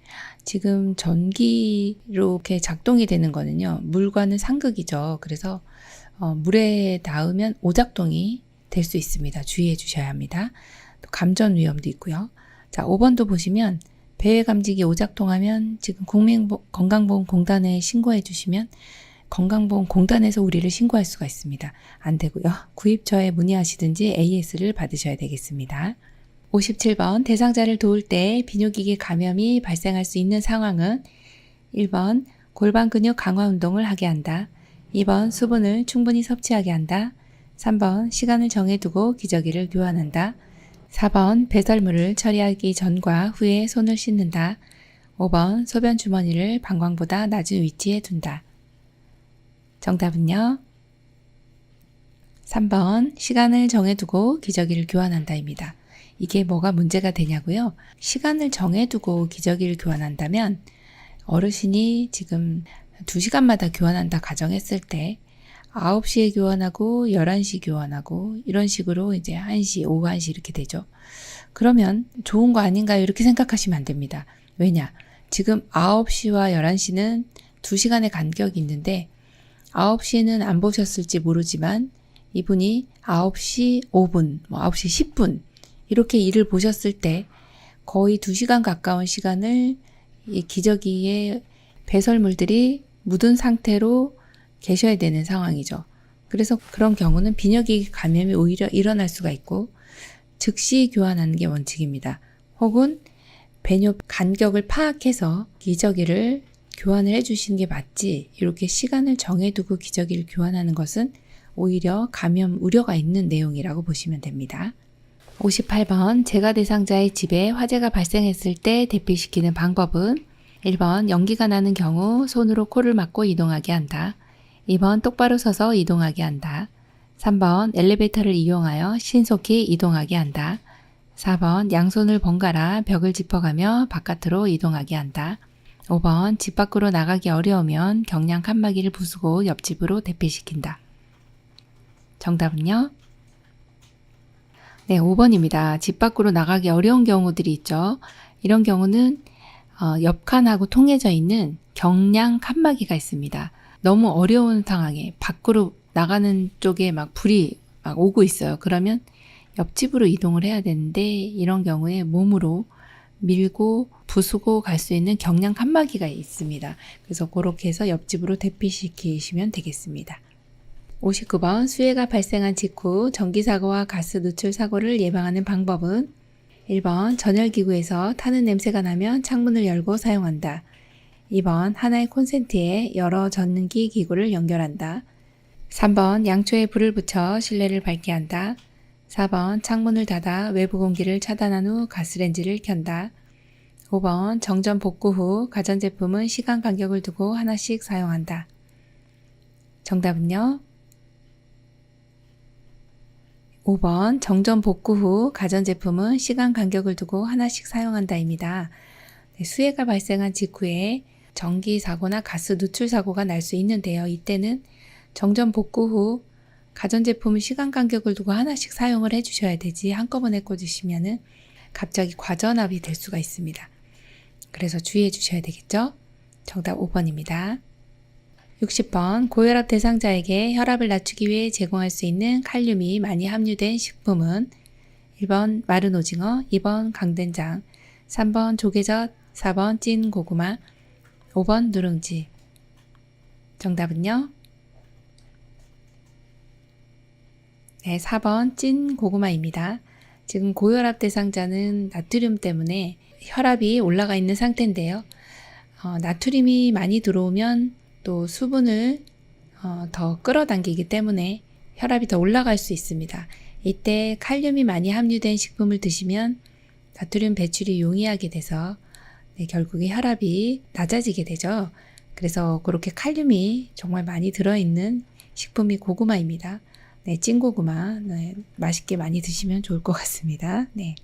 지금 전기로 이렇게 작동이 되는 거는요. 물과는 상극이죠. 그래서 물에 닿으면 오작동이 될 수 있습니다. 주의해 주셔야 합니다. 또 감전 위험도 있고요. 자, 5번도 보시면 배의 감지기 오작동하면 지금 국민건강보험공단에 신고해 주시면 건강보험공단에서 우리를 신고할 수가 있습니다. 안 되고요. 구입처에 문의하시든지 AS를 받으셔야 되겠습니다. 57번 대상자를 도울 때 비뇨기계 감염이 발생할 수 있는 상황은 1번 골반 근육 강화 운동을 하게 한다. 2번 수분을 충분히 섭취하게 한다. 3번 시간을 정해두고 기저귀를 교환한다. 4번 배설물을 처리하기 전과 후에 손을 씻는다. 5번 소변 주머니를 방광보다 낮은 위치에 둔다. 정답은요? 3번 시간을 정해두고 기저귀를 교환한다입니다. 이게 뭐가 문제가 되냐고요? 시간을 정해두고 기저귀를 교환한다면 어르신이 지금 2시간마다 교환한다 가정했을 때 9시에 교환하고 11시 교환하고 이런 식으로 이제 1시, 오후 1시 이렇게 되죠. 그러면 좋은 거 아닌가요? 이렇게 생각하시면 안 됩니다. 왜냐? 지금 9시와 11시는 2시간의 간격이 있는데 9시는 안 보셨을지 모르지만 이분이 9시 5분, 9시 10분 이렇게 일을 보셨을 때 거의 2시간 가까운 시간을 이 기저귀에 배설물들이 묻은 상태로 계셔야 되는 상황이죠. 그래서 그런 경우는 비뇨기계 감염이 오히려 일어날 수가 있고 즉시 교환하는 게 원칙입니다. 혹은 배뇨 간격을 파악해서 기저귀를 교환을 해주시는 게 맞지 이렇게 시간을 정해두고 기저귀를 교환하는 것은 오히려 감염 우려가 있는 내용이라고 보시면 됩니다. 58번 재가 대상자의 집에 화재가 발생했을 때 대피시키는 방법은 1번 연기가 나는 경우 손으로 코를 막고 이동하게 한다. 2번 똑바로 서서 이동하게 한다. 3번 엘리베이터를 이용하여 신속히 이동하게 한다. 4번 양손을 번갈아 벽을 짚어가며 바깥으로 이동하게 한다. 5번 집 밖으로 나가기 어려우면 경량 칸막이를 부수고 옆집으로 대피시킨다. 정답은요? 네, 5번입니다. 집 밖으로 나가기 어려운 경우들이 있죠. 이런 경우는 옆 칸하고 통해져 있는 경량 칸막이가 있습니다. 너무 어려운 상황에 밖으로 나가는 쪽에 막 불이 막 오고 있어요. 그러면 옆집으로 이동을 해야 되는데 이런 경우에 몸으로 밀고 부수고 갈 수 있는 경량 칸막이가 있습니다. 그래서 그렇게 해서 옆집으로 대피시키시면 되겠습니다. 59번 수해가 발생한 직후 전기사고와 가스 누출 사고를 예방하는 방법은 1번 전열기구에서 타는 냄새가 나면 창문을 열고 사용한다. 2번 하나의 콘센트에 여러 전기 기구를 연결한다. 3번 양초에 불을 붙여 실내를 밝게 한다. 4번 창문을 닫아 외부 공기를 차단한 후 가스레인지를 켠다. 5번 정전 복구 후 가전제품은 시간 간격을 두고 하나씩 사용한다. 정답은요? 5번 정전 복구 후 가전제품은 시간 간격을 두고 하나씩 사용한다입니다. 수해가 발생한 직후에 전기 사고나 가스 누출 사고가 날 수 있는데요. 이때는 정전 복구 후 가전제품은 시간 간격을 두고 하나씩 사용을 해주셔야 되지 한꺼번에 꽂으시면은 갑자기 과전압이 될 수가 있습니다. 그래서 주의해 주셔야 되겠죠? 정답 5번입니다. 60번 고혈압 대상자에게 혈압을 낮추기 위해 제공할 수 있는 칼륨이 많이 함유된 식품은 1번 마른 오징어, 2번 강된장, 3번 조개젓, 4번 찐 고구마, 5번 누룽지. 정답은요? 네, 4번 찐 고구마입니다. 지금 고혈압 대상자는 나트륨 때문에 혈압이 올라가 있는 상태인데요. 나트륨이 많이 들어오면 또 수분을 더 끌어당기기 때문에 혈압이 더 올라갈 수 있습니다. 이때 칼륨이 많이 함유된 식품을 드시면 나트륨 배출이 용이하게 돼서 결국에 혈압이 낮아지게 되죠. 그래서 그렇게 칼륨이 정말 많이 들어있는 식품이 고구마입니다. 네, 찐고구마 맛있게 많이 드시면 좋을 것 같습니다. 네.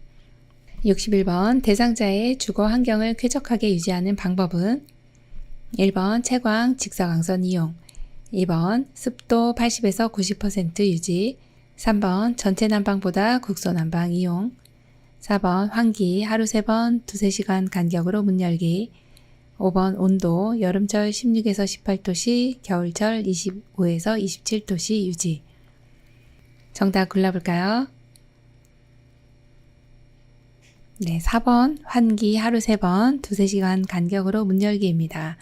61번 대상자의 주거 환경을 쾌적하게 유지하는 방법은 1번 채광 직사광선 이용, 2번 습도 80에서 90% 유지, 3번 전체 난방보다 국소 난방 이용, 4번 환기 하루 3번 2-3시간 간격으로 문 열기, 5번 온도 여름철 16에서 18도씨, 겨울철 25에서 27도씨 유지. 정답 골라볼까요? 네, 4번 환기 하루 3번 2-3시간 간격으로 문 열기입니다.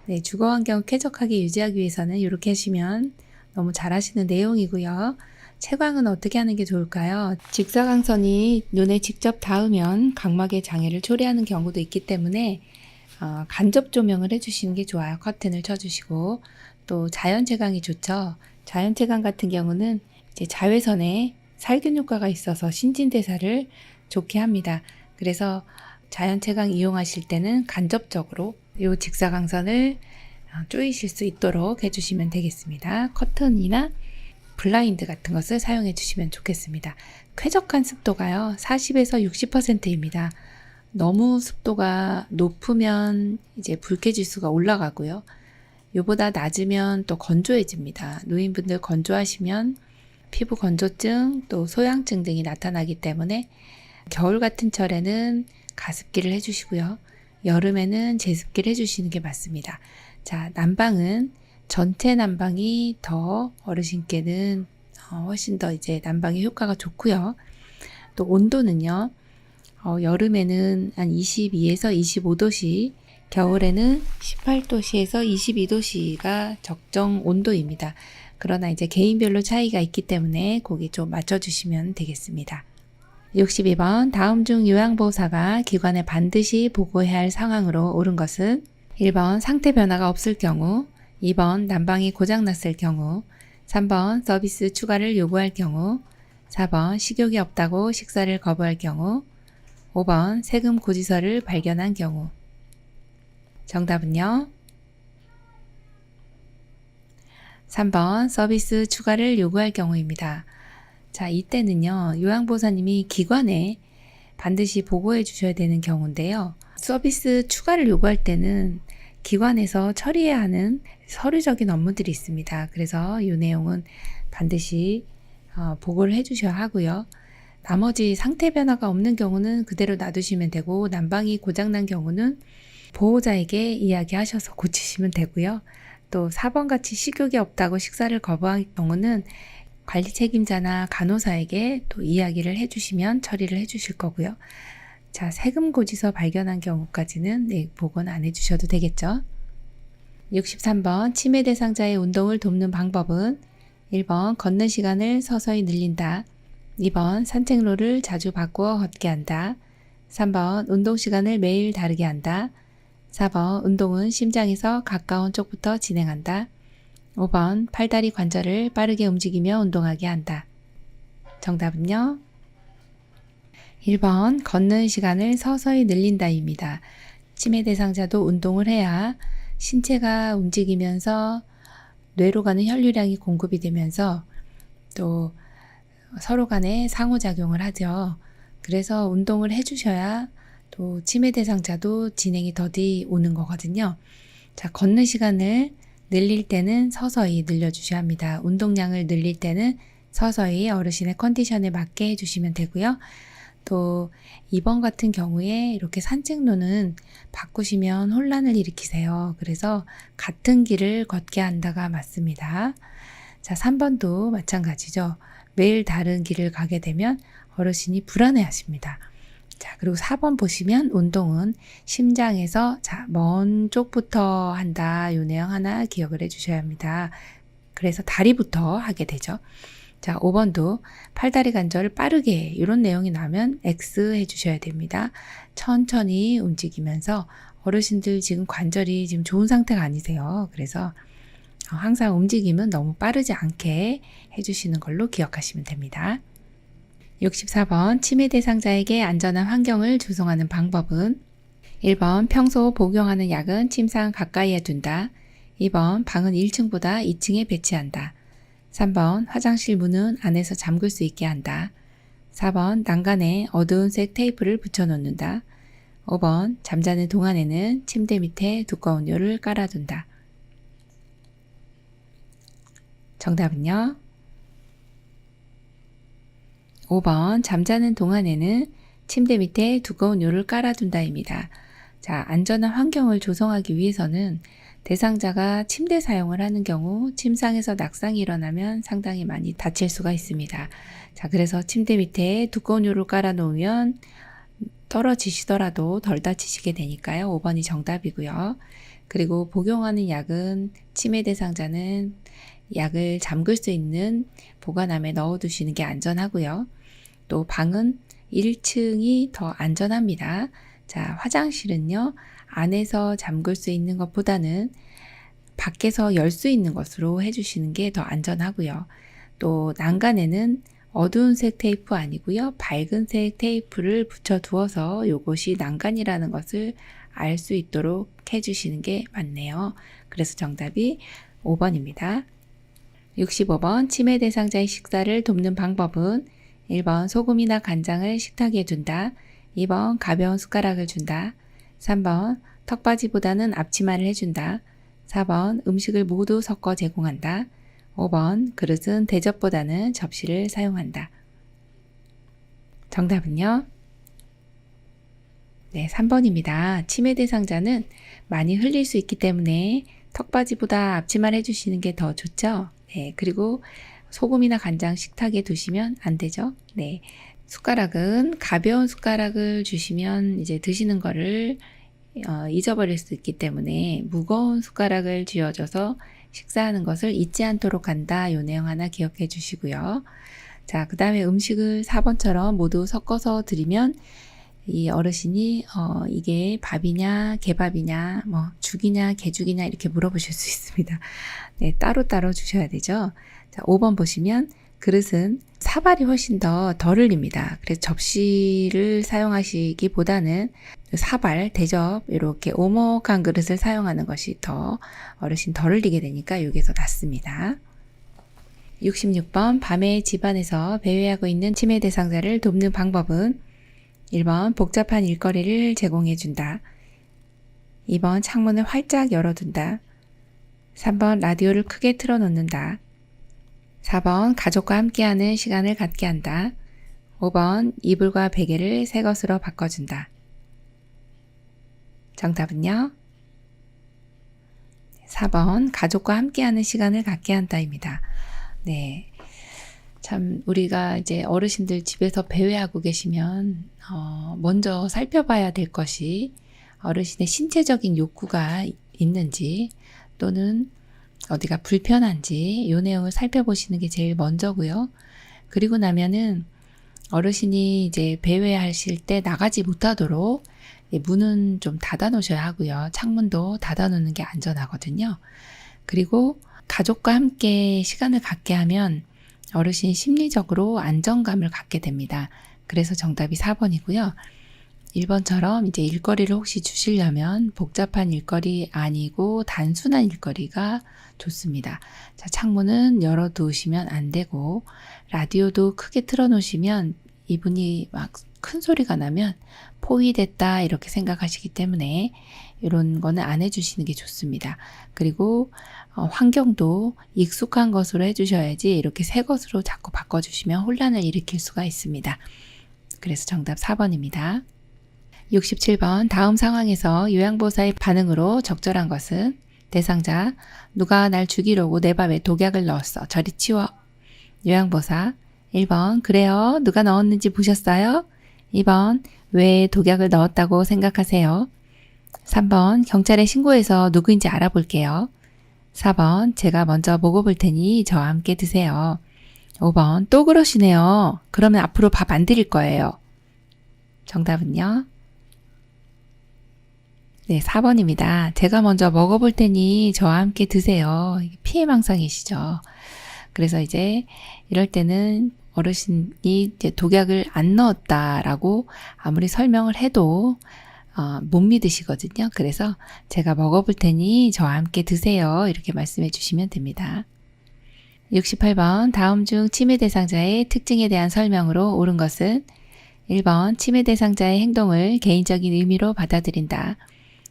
네, 주거 환경 쾌적하게 유지하기 위해서는 이렇게 하시면 너무 잘하시는 내용이고요. 채광은 어떻게 하는 게 좋을까요? 직사광선이 눈에 직접 닿으면 각막의 장애를 초래하는 경우도 있기 때문에 간접 조명을 해주시는 게 좋아요. 커튼을 쳐주시고 또 자연 채광이 좋죠. 자연 채광 같은 경우는 이제 자외선에 살균 효과가 있어서 신진대사를 좋게 합니다. 그래서 자연 채광 이용하실 때는 간접적으로 이 직사광선을 조이실 수 있도록 해주시면 되겠습니다. 커튼이나 블라인드 같은 것을 사용해 주시면 좋겠습니다. 쾌적한 습도가요 40에서 60%입니다. 너무 습도가 높으면 이제 불쾌지수가 올라가고요. 이보다 낮으면 또 건조해집니다. 노인분들 건조하시면 피부 건조증 또 소양증 등이 나타나기 때문에 겨울 같은 철에는 가습기를 해주시고요. 여름에는 제습기를 해주시는 게 맞습니다. 자, 난방은 전체 난방이 더 어르신께는 훨씬 더 이제 난방의 효과가 좋고요. 또 온도는요. 여름에는 한 22에서 25도씨, 겨울에는 18도씨에서 22도씨가 적정 온도입니다. 그러나 이제 개인별로 차이가 있기 때문에 거기 좀 맞춰주시면 되겠습니다. 62번 다음 중 요양보호사가 기관에 반드시 보고해야 할 상황으로 옳은 것은 1번 상태 변화가 없을 경우, 2번 난방이 고장났을 경우, 3번 서비스 추가를 요구할 경우, 4번 식욕이 없다고 식사를 거부할 경우, 5번 세금 고지서를 발견한 경우. 정답은요? 3번 서비스 추가를 요구할 경우입니다. 자, 이때는요, 요양보호사님이 기관에 반드시 보고해 주셔야 되는 경우인데요. 서비스 추가를 요구할 때는 기관에서 처리해야 하는 서류적인 업무들이 있습니다. 그래서 이 내용은 반드시 보고를 해 주셔야 하고요. 나머지 상태 변화가 없는 경우는 그대로 놔두시면 되고, 난방이 고장난 경우는 보호자에게 이야기하셔서 고치시면 되고요. 또 4번 같이 식욕이 없다고 식사를 거부한 경우는 관리 책임자나 간호사에게 또 이야기를 해주시면 처리를 해주실 거고요. 자, 세금 고지서 발견한 경우까지는 보고는 안 해주셔도 되겠죠. 63번 치매 대상자의 운동을 돕는 방법은 1번 걷는 시간을 서서히 늘린다. 2번 산책로를 자주 바꾸어 걷게 한다. 3번 운동 시간을 매일 다르게 한다. 4번 운동은 심장에서 가까운 쪽부터 진행한다. 5번 팔다리 관절을 빠르게 움직이며 운동하게 한다. 정답은요? 1번 걷는 시간을 서서히 늘린다입니다. 치매 대상자도 운동을 해야 신체가 움직이면서 뇌로 가는 혈류량이 공급이 되면서 또 서로 간에 상호작용을 하죠. 그래서 운동을 해주셔야 또 치매 대상자도 진행이 더디 오는 거거든요. 자, 걷는 시간을 늘릴 때는 서서히 늘려주셔야 합니다. 운동량을 늘릴 때는 서서히 어르신의 컨디션에 맞게 해주시면 되고요. 또 2번 같은 경우에 이렇게 산책로는 바꾸시면 혼란을 일으키세요. 그래서 같은 길을 걷게 한다가 맞습니다. 자, 3번도 마찬가지죠. 매일 다른 길을 가게 되면 어르신이 불안해 하십니다. 자, 그리고 4번 보시면 운동은 심장에서 먼 쪽부터 한다. 요 내용 하나 기억을 해 주셔야 합니다. 그래서 다리부터 하게 되죠. 자, 5번도 팔다리 관절을 빠르게 이런 내용이 나면 X 해주셔야 됩니다. 천천히 움직이면서 어르신들 지금 관절이 지금 좋은 상태가 아니세요. 그래서 항상 움직임은 너무 빠르지 않게 해주시는 걸로 기억하시면 됩니다. 64번 치매 대상자에게 안전한 환경을 조성하는 방법은 1번 평소 복용하는 약은 침상 가까이에 둔다. 2번 방은 1층보다 2층에 배치한다. 3번 화장실 문은 안에서 잠글 수 있게 한다. 4번 난간에 어두운 색 테이프를 붙여놓는다. 5번 잠자는 동안에는 침대 밑에 두꺼운 요를 깔아둔다. 정답은요? 5번 잠자는 동안에는 침대 밑에 두꺼운 요를 깔아둔다입니다. 자, 안전한 환경을 조성하기 위해서는 대상자가 침대 사용을 하는 경우 침상에서 낙상이 일어나면 상당히 많이 다칠 수가 있습니다. 자, 그래서 침대 밑에 두꺼운 요를 깔아 놓으면 떨어지시더라도 덜 다치시게 되니까요. 5번이 정답이고요. 그리고 복용하는 약은 치매 대상자는 약을 잠글 수 있는 보관함에 넣어두시는 게 안전하고요. 또 방은 1층이 더 안전합니다. 자, 화장실은요. 안에서 잠글 수 있는 것보다는 밖에서 열 수 있는 것으로 해주시는 게 더 안전하고요. 또 난간에는 어두운 색 테이프 아니고요. 밝은 색 테이프를 붙여 두어서 이것이 난간이라는 것을 알 수 있도록 해주시는 게 맞네요. 그래서 정답이 5번입니다. 65번 치매 대상자의 식사를 돕는 방법은 1번 소금이나 간장을 식탁에 둔다. 2번 가벼운 숟가락을 준다. 3번 턱받이보다는 앞치마를 해준다. 4번 음식을 모두 섞어 제공한다. 5번 그릇은 대접보다는 접시를 사용한다. 정답은요? 네, 3번입니다. 치매 대상자는 많이 흘릴 수 있기 때문에 턱받이보다 앞치마를 해주시는 게 더 좋죠? 네, 그리고 소금이나 간장 식탁에 두시면 안 되죠? 네. 숟가락은 가벼운 숟가락을 주시면 이제 드시는 거를 잊어버릴 수 있기 때문에 무거운 숟가락을 쥐어줘서 식사하는 것을 잊지 않도록 한다. 요 내용 하나 기억해 주시고요. 자, 그 다음에 음식을 4번처럼 모두 섞어서 드리면 이 어르신이 이게 밥이냐 개밥이냐 뭐 죽이냐 개죽이냐 이렇게 물어보실 수 있습니다. 네, 따로따로 주셔야 되죠. 자, 5번 보시면 그릇은 사발이 훨씬 덜 흘립니다. 그래서 접시를 사용하시기보다는 사발, 대접 이렇게 오목한 그릇을 사용하는 것이 더 어르신 덜 흘리게 되니까 이게 더 낫습니다. 66번 밤에 집안에서 배회하고 있는 치매 대상자를 돕는 방법은 1번 복잡한 일거리를 제공해 준다. 2번 창문을 활짝 열어둔다. 3번 라디오를 크게 틀어놓는다. 4번 가족과 함께하는 시간을 갖게 한다. 5번 이불과 베개를 새 것으로 바꿔준다. 정답은요? 4번 가족과 함께하는 시간을 갖게 한다입니다. 네, 참 우리가 이제 어르신들 집에서 배회하고 계시면 먼저 살펴봐야 될 것이 어르신의 신체적인 욕구가 있는지 또는 어디가 불편한지 요 내용을 살펴보시는 게 제일 먼저고요. 그리고 나면은 어르신이 이제 배회하실 때 나가지 못하도록 문은 좀 닫아 놓으셔야 하고요. 창문도 닫아 놓는 게 안전하거든요. 그리고 가족과 함께 시간을 갖게 하면 어르신 심리적으로 안정감을 갖게 됩니다. 그래서 정답이 4번이고요. 1번처럼 이제 일거리를 혹시 주시려면 복잡한 일거리 아니고 단순한 일거리가 좋습니다. 자, 창문은 열어두시면 안 되고 라디오도 크게 틀어놓으시면 이분이 막 큰 소리가 나면 포위됐다 이렇게 생각하시기 때문에 이런 거는 안 해주시는 게 좋습니다. 그리고 환경도 익숙한 것으로 해주셔야지 이렇게 새 것으로 자꾸 바꿔주시면 혼란을 일으킬 수가 있습니다. 그래서 정답 4번입니다. 67번 다음 상황에서 요양보호사의 반응으로 적절한 것은 대상자 누가 날 죽이려고 내 밥에 독약을 넣었어. 저리 치워. 요양보호사 1번 그래요. 누가 넣었는지 보셨어요? 2번, 왜 독약을 넣었다고 생각하세요? 3번, 경찰에 신고해서 누구인지 알아볼게요. 4번, 제가 먼저 먹어볼 테니 저와 함께 드세요. 5번, 또 그러시네요. 그러면 앞으로 밥 안 드릴 거예요. 정답은요? 네, 4번입니다. 제가 먼저 먹어볼 테니 저와 함께 드세요. 피해망상이시죠. 그래서 이제 이럴 때는 어르신이 이제 독약을 안 넣었다라고 아무리 설명을 해도 못 믿으시거든요. 그래서 제가 먹어볼 테니 저와 함께 드세요. 이렇게 말씀해 주시면 됩니다. 68번, 다음 중 치매 대상자의 특징에 대한 설명으로 옳은 것은 1번, 치매 대상자의 행동을 개인적인 의미로 받아들인다.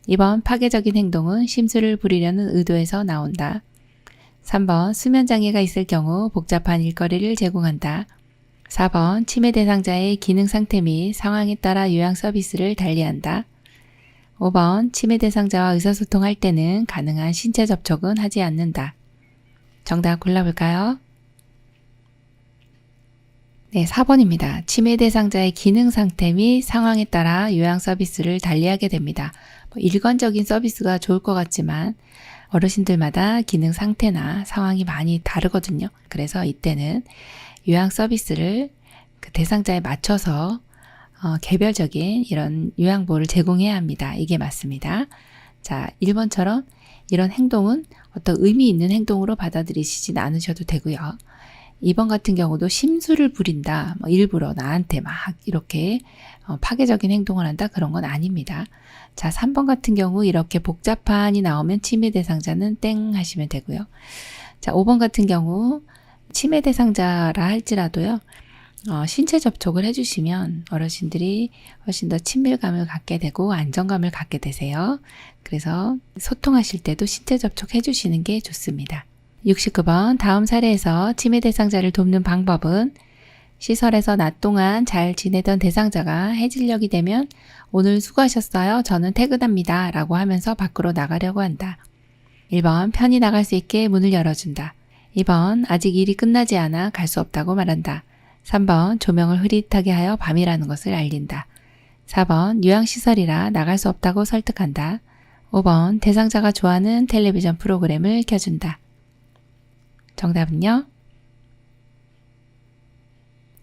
2번, 파괴적인 행동은 심술을 부리려는 의도에서 나온다. 3번, 수면장애가 있을 경우 복잡한 일거리를 제공한다. 4번, 치매 대상자의 기능 상태 및 상황에 따라 요양 서비스를 달리한다. 5번, 치매 대상자와 의사소통할 때는 가능한 신체 접촉은 하지 않는다. 정답 골라볼까요? 네, 4번입니다. 치매 대상자의 기능 상태 및 상황에 따라 요양 서비스를 달리하게 됩니다. 일관적인 서비스가 좋을 것 같지만 어르신들마다 기능 상태나 상황이 많이 다르거든요. 그래서 이때는 요양 서비스를 그 대상자에 맞춰서 개별적인 이런 요양보를 제공해야 합니다. 이게 맞습니다. 자, 1번처럼 이런 행동은 어떤 의미 있는 행동으로 받아들이시진 않으셔도 되고요. 2번 같은 경우도 심술을 부린다, 일부러 나한테 막 이렇게 파괴적인 행동을 한다, 그런 건 아닙니다. 자, 3번 같은 경우 이렇게 복잡한이 나오면 치매 대상자는 땡 하시면 되고요. 자, 5번 같은 경우 치매 대상자라 할지라도요, 신체 접촉을 해주시면 어르신들이 훨씬 더 친밀감을 갖게 되고 안정감을 갖게 되세요. 그래서 소통하실 때도 신체 접촉 해주시는 게 좋습니다. 69번, 다음 사례에서 치매 대상자를 돕는 방법은 시설에서 낮 동안 잘 지내던 대상자가 해질녘이 되면 오늘 수고하셨어요. 저는 퇴근합니다. 라고 하면서 밖으로 나가려고 한다. 1번, 편히 나갈 수 있게 문을 열어준다. 2번, 아직 일이 끝나지 않아 갈 수 없다고 말한다. 3번, 조명을 흐릿하게 하여 밤이라는 것을 알린다. 4번, 요양시설이라 나갈 수 없다고 설득한다. 5번, 대상자가 좋아하는 텔레비전 프로그램을 켜준다. 정답은요?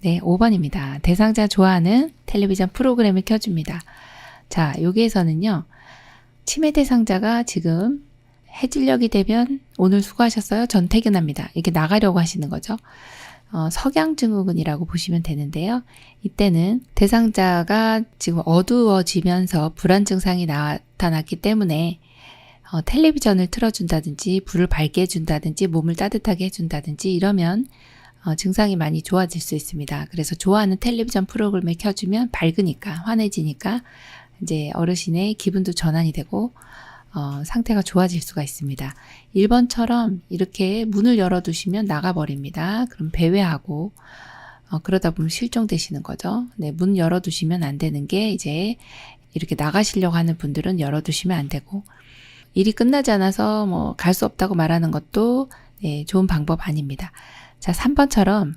네, 5번입니다. 대상자 좋아하는 텔레비전 프로그램을 켜줍니다. 자, 여기에서는요, 치매 대상자가 지금 해질녘이 되면 오늘 수고하셨어요. 전 퇴근합니다. 이렇게 나가려고 하시는 거죠. 석양증후군이라고 보시면 되는데요. 이때는 대상자가 지금 어두워지면서 불안 증상이 나타났기 때문에 텔레비전을 틀어준다든지 불을 밝게 해준다든지 몸을 따뜻하게 해준다든지 이러면 증상이 많이 좋아질 수 있습니다. 그래서 좋아하는 텔레비전 프로그램을 켜주면 밝으니까 환해지니까 이제 어르신의 기분도 전환이 되고 상태가 좋아질 수가 있습니다. 1번처럼 이렇게 문을 열어두시면 나가버립니다. 그럼 배회하고 그러다 보면 실종되시는 거죠. 네, 문 열어두시면 안 되는 게 이제 이렇게 나가시려고 하는 분들은 열어두시면 안 되고 일이 끝나지 않아서 갈 수 없다고 말하는 것도 네, 좋은 방법 아닙니다. 자, 3번처럼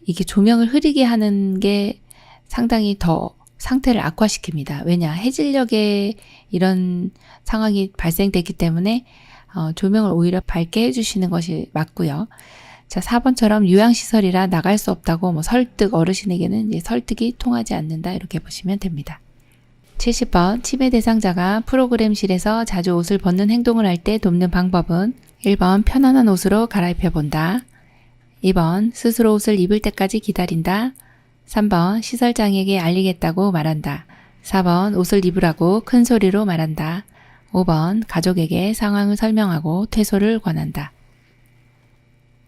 이게 조명을 흐리게 하는 게 상당히 더 상태를 악화시킵니다. 왜냐? 해질녘에 이런 상황이 발생되기 때문에 조명을 오히려 밝게 해주시는 것이 맞고요. 자, 4번처럼 요양시설이라 나갈 수 없다고 설득, 어르신에게는 이제 설득이 통하지 않는다 이렇게 보시면 됩니다. 70번, 치매 대상자가 프로그램실에서 자주 옷을 벗는 행동을 할 때 돕는 방법은 1번, 편안한 옷으로 갈아입혀 본다. 2번, 스스로 옷을 입을 때까지 기다린다. 3번, 시설장에게 알리겠다고 말한다. 4번, 옷을 입으라고 큰 소리로 말한다. 5번, 가족에게 상황을 설명하고 퇴소를 권한다.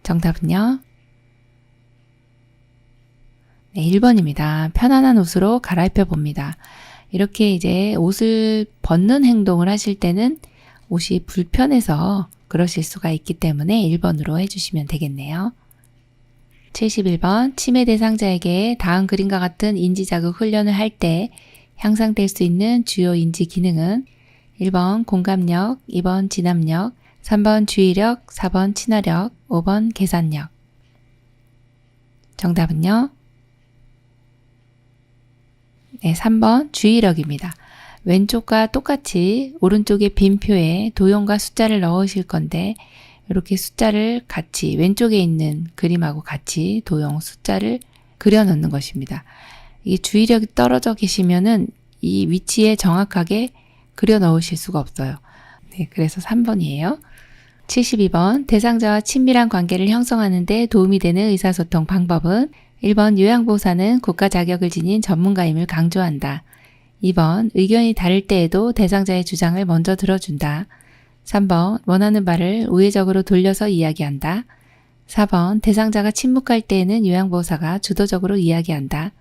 정답은요? 네, 1번입니다. 편안한 옷으로 갈아입혀 봅니다. 이렇게 이제 옷을 벗는 행동을 하실 때는 옷이 불편해서 그러실 수가 있기 때문에 1번으로 해주시면 되겠네요. 71번, 치매 대상자에게 다음 그림과 같은 인지자극 훈련을 할 때 향상될 수 있는 주요 인지 기능은 1번 공감력, 2번 진압력, 3번 주의력, 4번 친화력, 5번 계산력. 정답은요? 네, 3번 주의력입니다. 왼쪽과 똑같이 오른쪽에 빈표에 도형과 숫자를 넣으실 건데 이렇게 숫자를 같이 왼쪽에 있는 그림하고 같이 도형 숫자를 그려 넣는 것입니다. 이 주의력이 떨어져 계시면은 이 위치에 정확하게 그려 넣으실 수가 없어요. 네, 그래서 3번이에요. 72번 대상자와 친밀한 관계를 형성하는 데 도움이 되는 의사소통 방법은 1번 요양보호사는 국가 자격을 지닌 전문가임을 강조한다. 2번 의견이 다를 때에도 대상자의 주장을 먼저 들어준다. 3번 원하는 바를 우회적으로 돌려서 이야기한다. 4번 대상자가 침묵할 때에는 요양보호사가 주도적으로 이야기한다.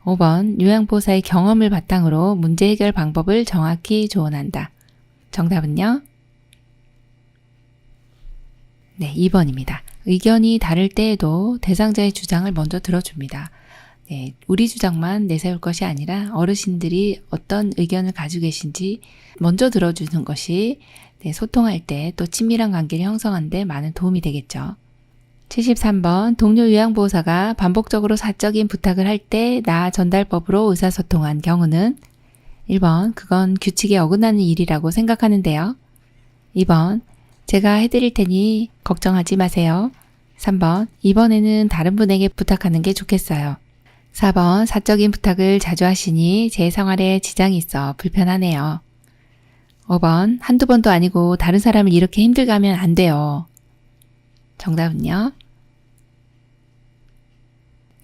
5번 요양보호사의 경험을 바탕으로 문제 해결 방법을 정확히 조언한다. 정답은요? 네, 2번입니다. 의견이 다를 때에도 대상자의 주장을 먼저 들어줍니다. 네, 우리 주장만 내세울 것이 아니라 어르신들이 어떤 의견을 가지고 계신지 먼저 들어주는 것이 소통할 때 또 친밀한 관계를 형성하는 데 많은 도움이 되겠죠. 73번 동료 요양보호사가 반복적으로 사적인 부탁을 할 때 나 전달법으로 의사소통한 경우는 1번 그건 규칙에 어긋나는 일이라고 생각하는데요. 2번 제가 해드릴 테니 걱정하지 마세요. 3번 이번에는 다른 분에게 부탁하는 게 좋겠어요. 4번 사적인 부탁을 자주 하시니 제 생활에 지장이 있어 불편하네요. 5번 한두 번도 아니고 다른 사람을 이렇게 힘들게 하면 안 돼요. 정답은요?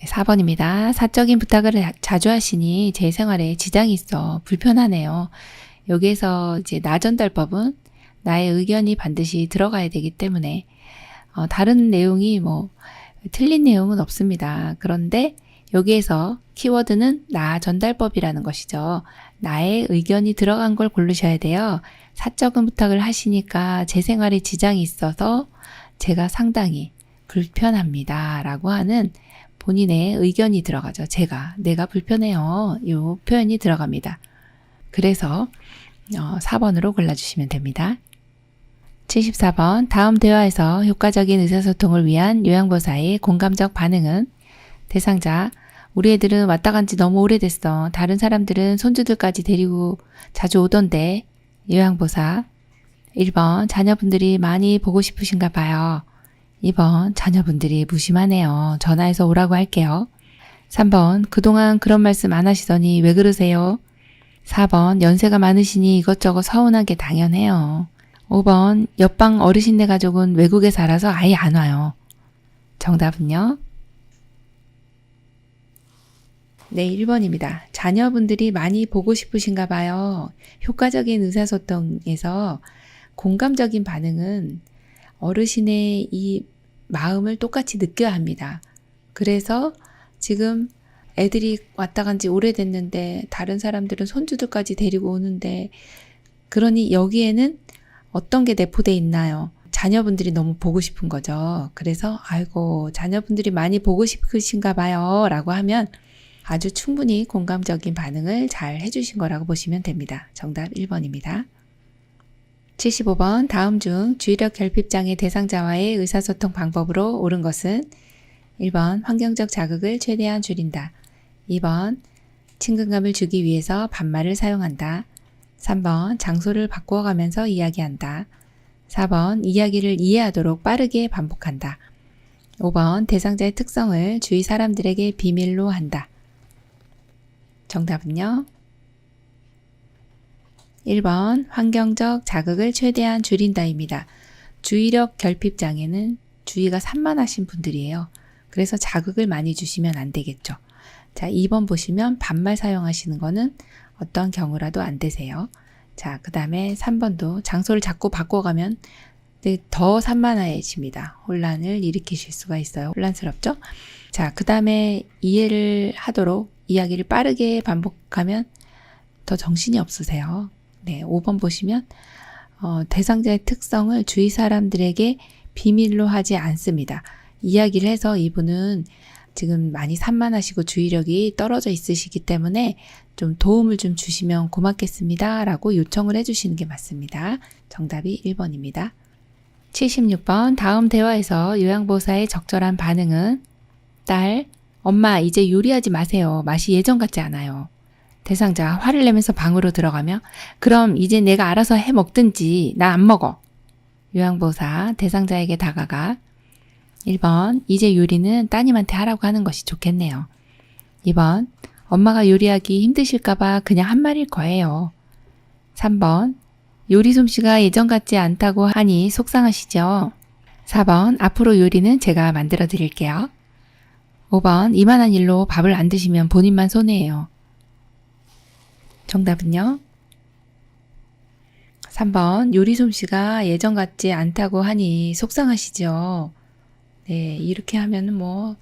4번입니다. 사적인 부탁을 자주 하시니 제 생활에 지장이 있어 불편하네요. 여기에서 이제 나 전달법은 나의 의견이 반드시 들어가야 되기 때문에 다른 내용이 틀린 내용은 없습니다. 그런데 여기에서 키워드는 나 전달법이라는 것이죠. 나의 의견이 들어간 걸 고르셔야 돼요. 사적인 부탁을 하시니까 제 생활에 지장이 있어서 제가 상당히 불편합니다. 라고 하는 본인의 의견이 들어가죠. 내가 불편해요. 이 표현이 들어갑니다. 그래서 4번으로 골라주시면 됩니다. 74번 다음 대화에서 효과적인 의사소통을 위한 요양보호사의 공감적 반응은 대상자 우리 애들은 왔다 간 지 너무 오래됐어. 다른 사람들은 손주들까지 데리고 자주 오던데. 요양보호사 1번 자녀분들이 많이 보고 싶으신가 봐요. 2번 자녀분들이 무심하네요. 전화해서 오라고 할게요. 3번 그동안 그런 말씀 안 하시더니 왜 그러세요? 4번 연세가 많으시니 이것저것 서운한 게 당연해요. 5번 옆방 어르신네 가족은 외국에 살아서 아예 안 와요. 정답은요? 네, 1번입니다. 자녀분들이 많이 보고 싶으신가 봐요. 효과적인 의사소통에서 공감적인 반응은 어르신의 이 마음을 똑같이 느껴야 합니다. 그래서 지금 애들이 왔다 간 지 오래됐는데 다른 사람들은 손주들까지 데리고 오는데 그러니 여기에는 어떤 게 내포되어 있나요? 자녀분들이 너무 보고 싶은 거죠. 그래서 아이고 자녀분들이 많이 보고 싶으신가 봐요 라고 하면 아주 충분히 공감적인 반응을 잘 해주신 거라고 보시면 됩니다. 정답 1번입니다. 75번 다음 중 주의력 결핍장애 대상자와의 의사소통 방법으로 옳은 것은 1번 환경적 자극을 최대한 줄인다. 2번 친근감을 주기 위해서 반말을 사용한다. 3번 장소를 바꾸어가면서 이야기한다. 4번 이야기를 이해하도록 빠르게 반복한다. 5번 대상자의 특성을 주위 사람들에게 비밀로 한다. 정답은요? 1번 환경적 자극을 최대한 줄인다입니다. 주의력 결핍 장애는 주의가 산만하신 분들이에요. 그래서 자극을 많이 주시면 안 되겠죠. 자, 2번 보시면 반말 사용하시는 거는 어떤 경우라도 안 되세요. 자, 그 다음에 3번도 장소를 자꾸 바꿔가면 더 산만해집니다. 혼란을 일으키실 수가 있어요. 혼란스럽죠? 자, 그 다음에 이해를 하도록 이야기를 빠르게 반복하면 더 정신이 없으세요. 네, 5번 보시면 대상자의 특성을 주위 사람들에게 비밀로 하지 않습니다. 이야기를 해서 이분은 지금 많이 산만하시고 주의력이 떨어져 있으시기 때문에 좀 도움을 좀 주시면 고맙겠습니다. 라고 요청을 해주시는 게 맞습니다. 정답이 1번입니다. 76번 다음 대화에서 요양보호사의 적절한 반응은 딸, 엄마 이제 요리하지 마세요. 맛이 예전 같지 않아요. 대상자가 화를 내면서 방으로 들어가며 그럼 이제 내가 알아서 해 먹든지 나 안 먹어. 요양보호사 대상자에게 다가가 1번 이제 요리는 따님한테 하라고 하는 것이 좋겠네요. 2번 엄마가 요리하기 힘드실까봐 그냥 한 말일 거예요. 3번 요리 솜씨가 예전 같지 않다고 하니 속상하시죠? 4번 앞으로 요리는 제가 만들어 드릴게요. 5번 이만한 일로 밥을 안 드시면 본인만 손해예요. 정답은요? 3번 요리 솜씨가 예전 같지 않다고 하니 속상하시죠? 네, 이렇게 하면은 뭐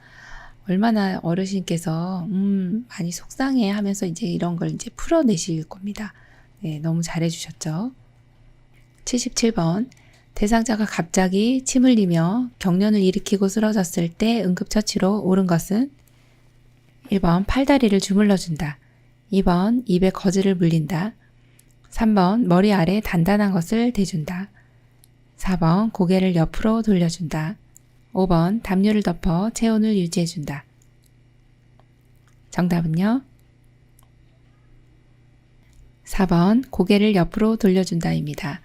얼마나 어르신께서 많이 속상해 하면서 이제 이런 걸 이제 풀어내실 겁니다. 네, 너무 잘해 주셨죠? 77번 대상자가 갑자기 침 흘리며 경련을 일으키고 쓰러졌을 때 응급처치로 옳은 것은 1번 팔다리를 주물러 준다. 2번 입에 거즈를 물린다. 3번 머리 아래 단단한 것을 대준다. 4번 고개를 옆으로 돌려준다. 5번 담요를 덮어 체온을 유지해준다. 정답은요? 4번 고개를 옆으로 돌려준다입니다.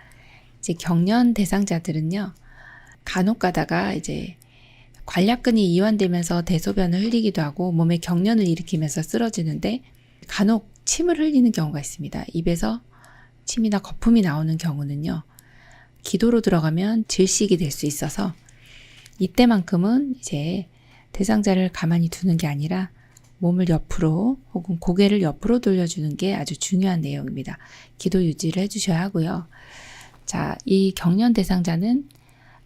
이제 경련 대상자들은요, 간혹 가다가 이제 관략근이 이완되면서 대소변을 흘리기도 하고 몸에 경련을 일으키면서 쓰러지는데 간혹 침을 흘리는 경우가 있습니다. 입에서 침이나 거품이 나오는 경우는요, 기도로 들어가면 질식이 될 수 있어서 이때만큼은 이제 대상자를 가만히 두는 게 아니라 몸을 옆으로 혹은 고개를 옆으로 돌려주는 게 아주 중요한 내용입니다. 기도 유지를 해주셔야 하고요. 자, 이 경련 대상자는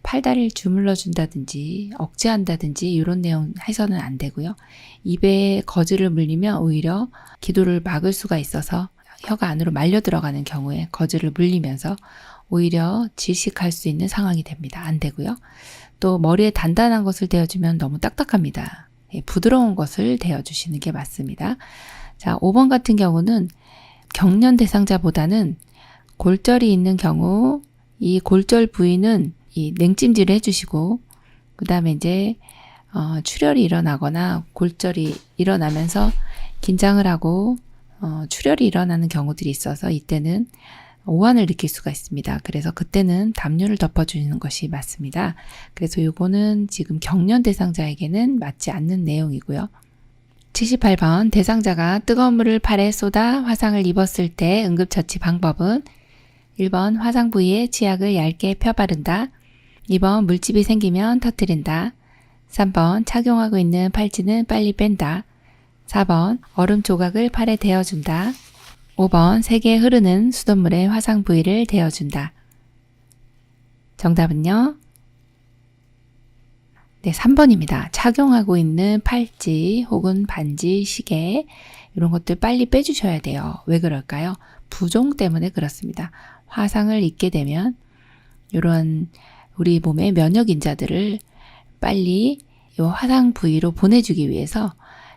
팔다리를 주물러 준다든지 억제한다든지 이런 내용 해서는 안 되고요. 입에 거즈를 물리면 오히려 기도를 막을 수가 있어서 혀가 안으로 말려 들어가는 경우에 거즈를 물리면서 오히려 질식할 수 있는 상황이 됩니다. 안 되고요. 또 머리에 단단한 것을 대어주면 너무 딱딱합니다. 부드러운 것을 대어주시는 게 맞습니다. 자, 5번 같은 경우는 경련 대상자보다는 골절이 있는 경우 이 골절 부위는 이 냉찜질을 해주시고 그 다음에 이제 출혈이 일어나거나 골절이 일어나면서 긴장을 하고 출혈이 일어나는 경우들이 있어서 이때는 오한을 느낄 수가 있습니다. 그래서 그때는 담요를 덮어주는 것이 맞습니다. 그래서 요거는 지금 경련 대상자에게는 맞지 않는 내용이고요. 78번 대상자가 뜨거운 물을 팔에 쏟아 화상을 입었을 때 응급처치 방법은 1번 화상 부위에 치약을 얇게 펴 바른다. 2번 물집이 생기면 터뜨린다. 3번 착용하고 있는 팔찌는 빨리 뺀다. 4번 얼음 조각을 팔에 대어준다. 5번 세게 흐르는 수돗물에 화상 부위를 대어준다. 정답은요? 네, 3번입니다. 착용하고 있는 팔찌 혹은 반지, 시계 이런 것들 빨리 빼주셔야 돼요. 왜 그럴까요? 부종 때문에 그렇습니다. 화상을 입게 되면 이런 우리 몸의 면역 인자들을 빨리 이 화상 부위로 보내주기 위해서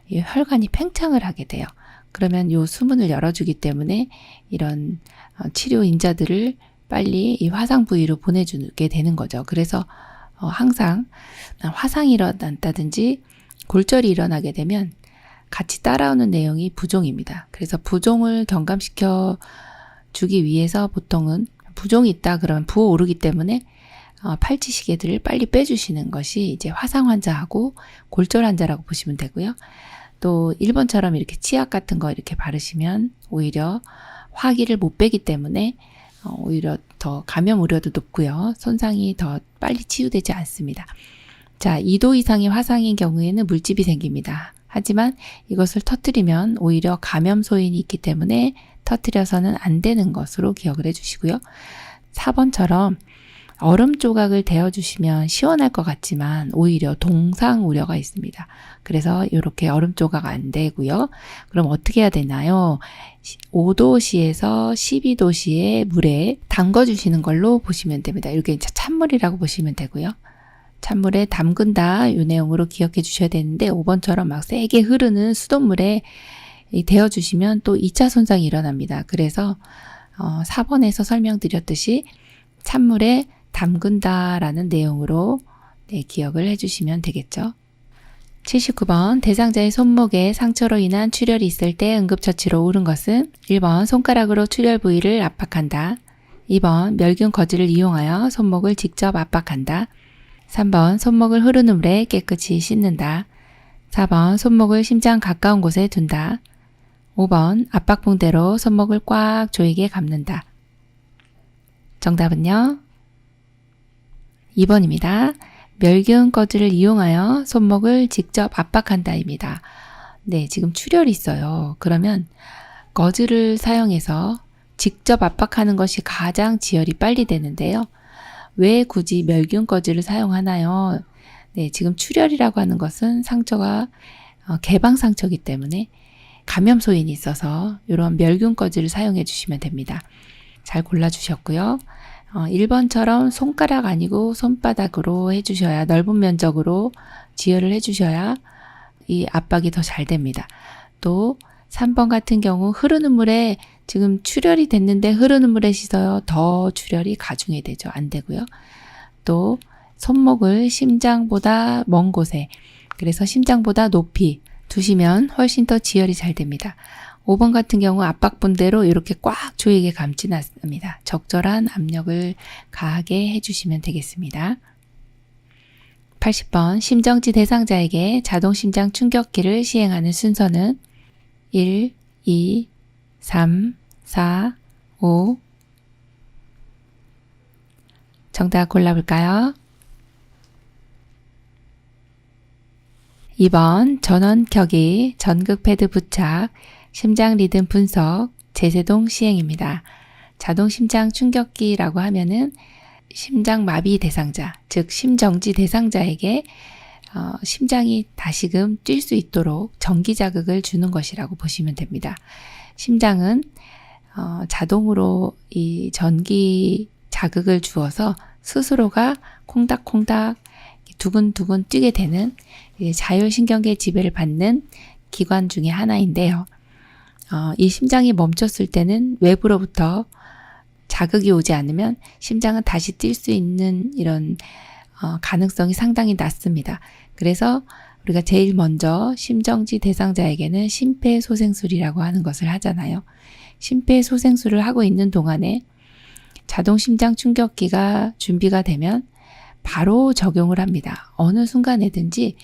이 혈관이 팽창을 하게 돼요. 그러면 이 수문을 열어주기 때문에 이런 치료 인자들을 빨리 이 화상 부위로 보내주게 되는 거죠. 그래서 항상 화상이 일어난다든지 골절이 일어나게 되면 같이 따라오는 내용이 부종입니다. 그래서 부종을 경감시켜 주기 위해서 보통은 부종이 있다 그러면 부어오르기 때문에 팔찌 시계들을 빨리 빼주시는 것이 이제 화상 환자하고 골절 환자라고 보시면 되고요. 또 1번처럼 이렇게 치약 같은 거 이렇게 바르시면 오히려 화기를 못 빼기 때문에 오히려 더 감염 우려도 높고요. 손상이 더 빨리 치유되지 않습니다. 자, 2도 이상의 화상인 경우에는 물집이 생깁니다. 하지만 이것을 터뜨리면 오히려 감염 소인이 있기 때문에 터뜨려서는 안 되는 것으로 기억을 해주시고요. 4번처럼 얼음 조각을 대어주시면 시원할 것 같지만 오히려 동상 우려가 있습니다. 그래서 이렇게 얼음 조각 안 되고요. 그럼 어떻게 해야 되나요? 5도씨에서 12도씨의 물에 담궈주시는 걸로 보시면 됩니다. 이렇게 찬물이라고 보시면 되고요. 찬물에 담근다 이 내용으로 기억해 주셔야 되는데 5번처럼 막 세게 흐르는 수돗물에 데워주시면 또 2차 손상이 일어납니다. 그래서 4번에서 설명드렸듯이 찬물에 담근다라는 내용으로 기억을 해주시면 되겠죠. 79번 대상자의 손목에 상처로 인한 출혈이 있을 때 응급처치로 옳은 것은 1번 손가락으로 출혈 부위를 압박한다. 2번 멸균 거즈를 이용하여 손목을 직접 압박한다. 3번 손목을 흐르는 물에 깨끗이 씻는다. 4번 손목을 심장 가까운 곳에 둔다. 5번 압박봉대로 손목을 꽉 조이게 감는다. 정답은요? 2번입니다. 멸균 거즈를 이용하여 손목을 직접 압박한다입니다. 네, 지금 출혈이 있어요. 그러면 거즈를 사용해서 직접 압박하는 것이 가장 지혈이 빨리 되는데요. 왜 굳이 멸균 거즈를 사용하나요? 네, 지금 출혈이라고 하는 것은 상처가 개방 상처이기 때문에 감염 소인이 있어서 이런 멸균 거즈를 사용해 주시면 됩니다. 잘 골라주셨고요. 1번처럼 손가락 아니고 손바닥으로 해주셔야, 넓은 면적으로 지혈을 해주셔야 이 압박이 더 잘 됩니다. 또 3번 같은 경우 흐르는 물에, 지금 출혈이 됐는데 흐르는 물에 씻어요. 더 출혈이 가중이 되죠. 안 되고요. 또 손목을 심장보다 먼 곳에, 그래서 심장보다 높이 두시면 훨씬 더 지혈이 잘 됩니다. 5번 같은 경우 압박본대로 이렇게 꽉 조이게 감지는 않습니다. 적절한 압력을 가하게 해주시면 되겠습니다. 80번 심정지 대상자에게 자동심장 충격기를 시행하는 순서는 1, 2, 3, 4, 5. 정답 골라볼까요? 2번 전원 켜기, 전극 패드 부착, 심장 리듬 분석, 제세동 시행입니다. 자동 심장 충격기라고 하면은 심장 마비 대상자, 즉 심정지 대상자에게 심장이 다시금 뛸 수 있도록 전기 자극을 주는 것이라고 보시면 됩니다. 심장은 자동으로 이 전기 자극을 주어서 스스로가 콩닥콩닥 두근두근 뛰게 되는 자율신경계 지배를 받는 기관 중에 하나인데요. 이 심장이 멈췄을 때는 외부로부터 자극이 오지 않으면 심장은 다시 뛸 수 있는 이런 가능성이 상당히 낮습니다. 그래서 우리가 제일 먼저 심정지 대상자에게는 심폐소생술이라고 하는 것을 하잖아요. 심폐소생술을 하고 있는 동안에 자동 심장 충격기가 준비가 되면 바로 적용을 합니다. 어느 순간에든지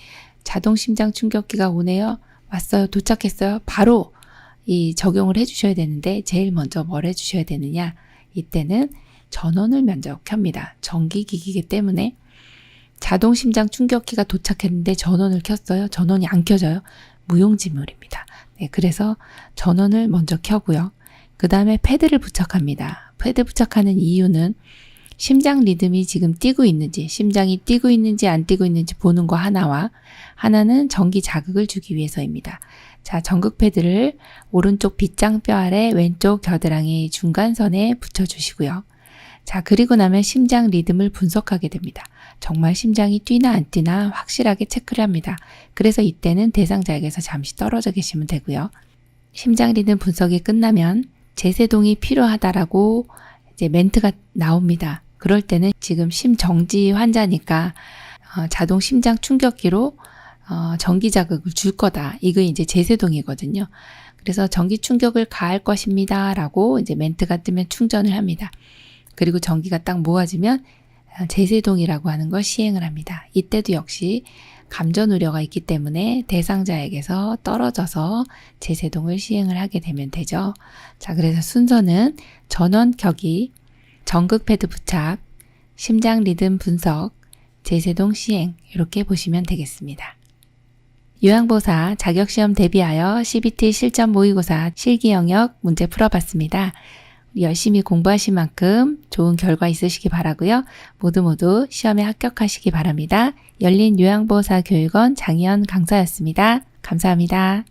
자동 심장 충격기가 오네요. 왔어요. 도착했어요. 바로 이 적용을 해주셔야 되는데 제일 먼저 뭘 해주셔야 되느냐? 이때는 전원을 먼저 켭니다. 전기기기이기 때문에 자동 심장 충격기가 도착했는데 전원을 켰어요. 전원이 안 켜져요. 무용지물입니다. 네, 그래서 전원을 먼저 켜고요. 그 다음에 패드를 부착합니다. 패드 부착하는 이유는 심장 리듬이 지금 뛰고 있는지, 심장이 뛰고 있는지 안 뛰고 있는지 보는 거 하나와 하나는 전기 자극을 주기 위해서입니다. 자, 전극 패드를 오른쪽 빗장뼈 아래 왼쪽 겨드랑이 중간선에 붙여주시고요. 자, 그리고 나면 심장 리듬을 분석하게 됩니다. 정말 심장이 뛰나 안 뛰나 확실하게 체크를 합니다. 그래서 이때는 대상자에게서 잠시 떨어져 계시면 되고요. 심장 리듬 분석이 끝나면 제세동이 필요하다라고 이제 멘트가 나옵니다. 그럴 때는 지금 심정지 환자니까 자동 심장 충격기로 전기 자극을 줄 거다. 이거 이제 제세동이거든요. 그래서 전기 충격을 가할 것입니다. 라고 이제 멘트가 뜨면 충전을 합니다. 그리고 전기가 딱 모아지면 제세동이라고 하는 걸 시행을 합니다. 이때도 역시 감전 우려가 있기 때문에 대상자에게서 떨어져서 제세동을 시행을 하게 되면 되죠. 자, 그래서 순서는 전원 켜기, 전극 패드 부착, 심장 리듬 분석, 제세동 시행 이렇게 보시면 되겠습니다. 요양보호사 자격시험 대비하여 CBT 실전 모의고사 실기 영역 문제 풀어봤습니다. 열심히 공부하신 만큼 좋은 결과 있으시기 바라고요. 모두 시험에 합격하시기 바랍니다. 열린 요양보호사 교육원 장희연 강사였습니다. 감사합니다.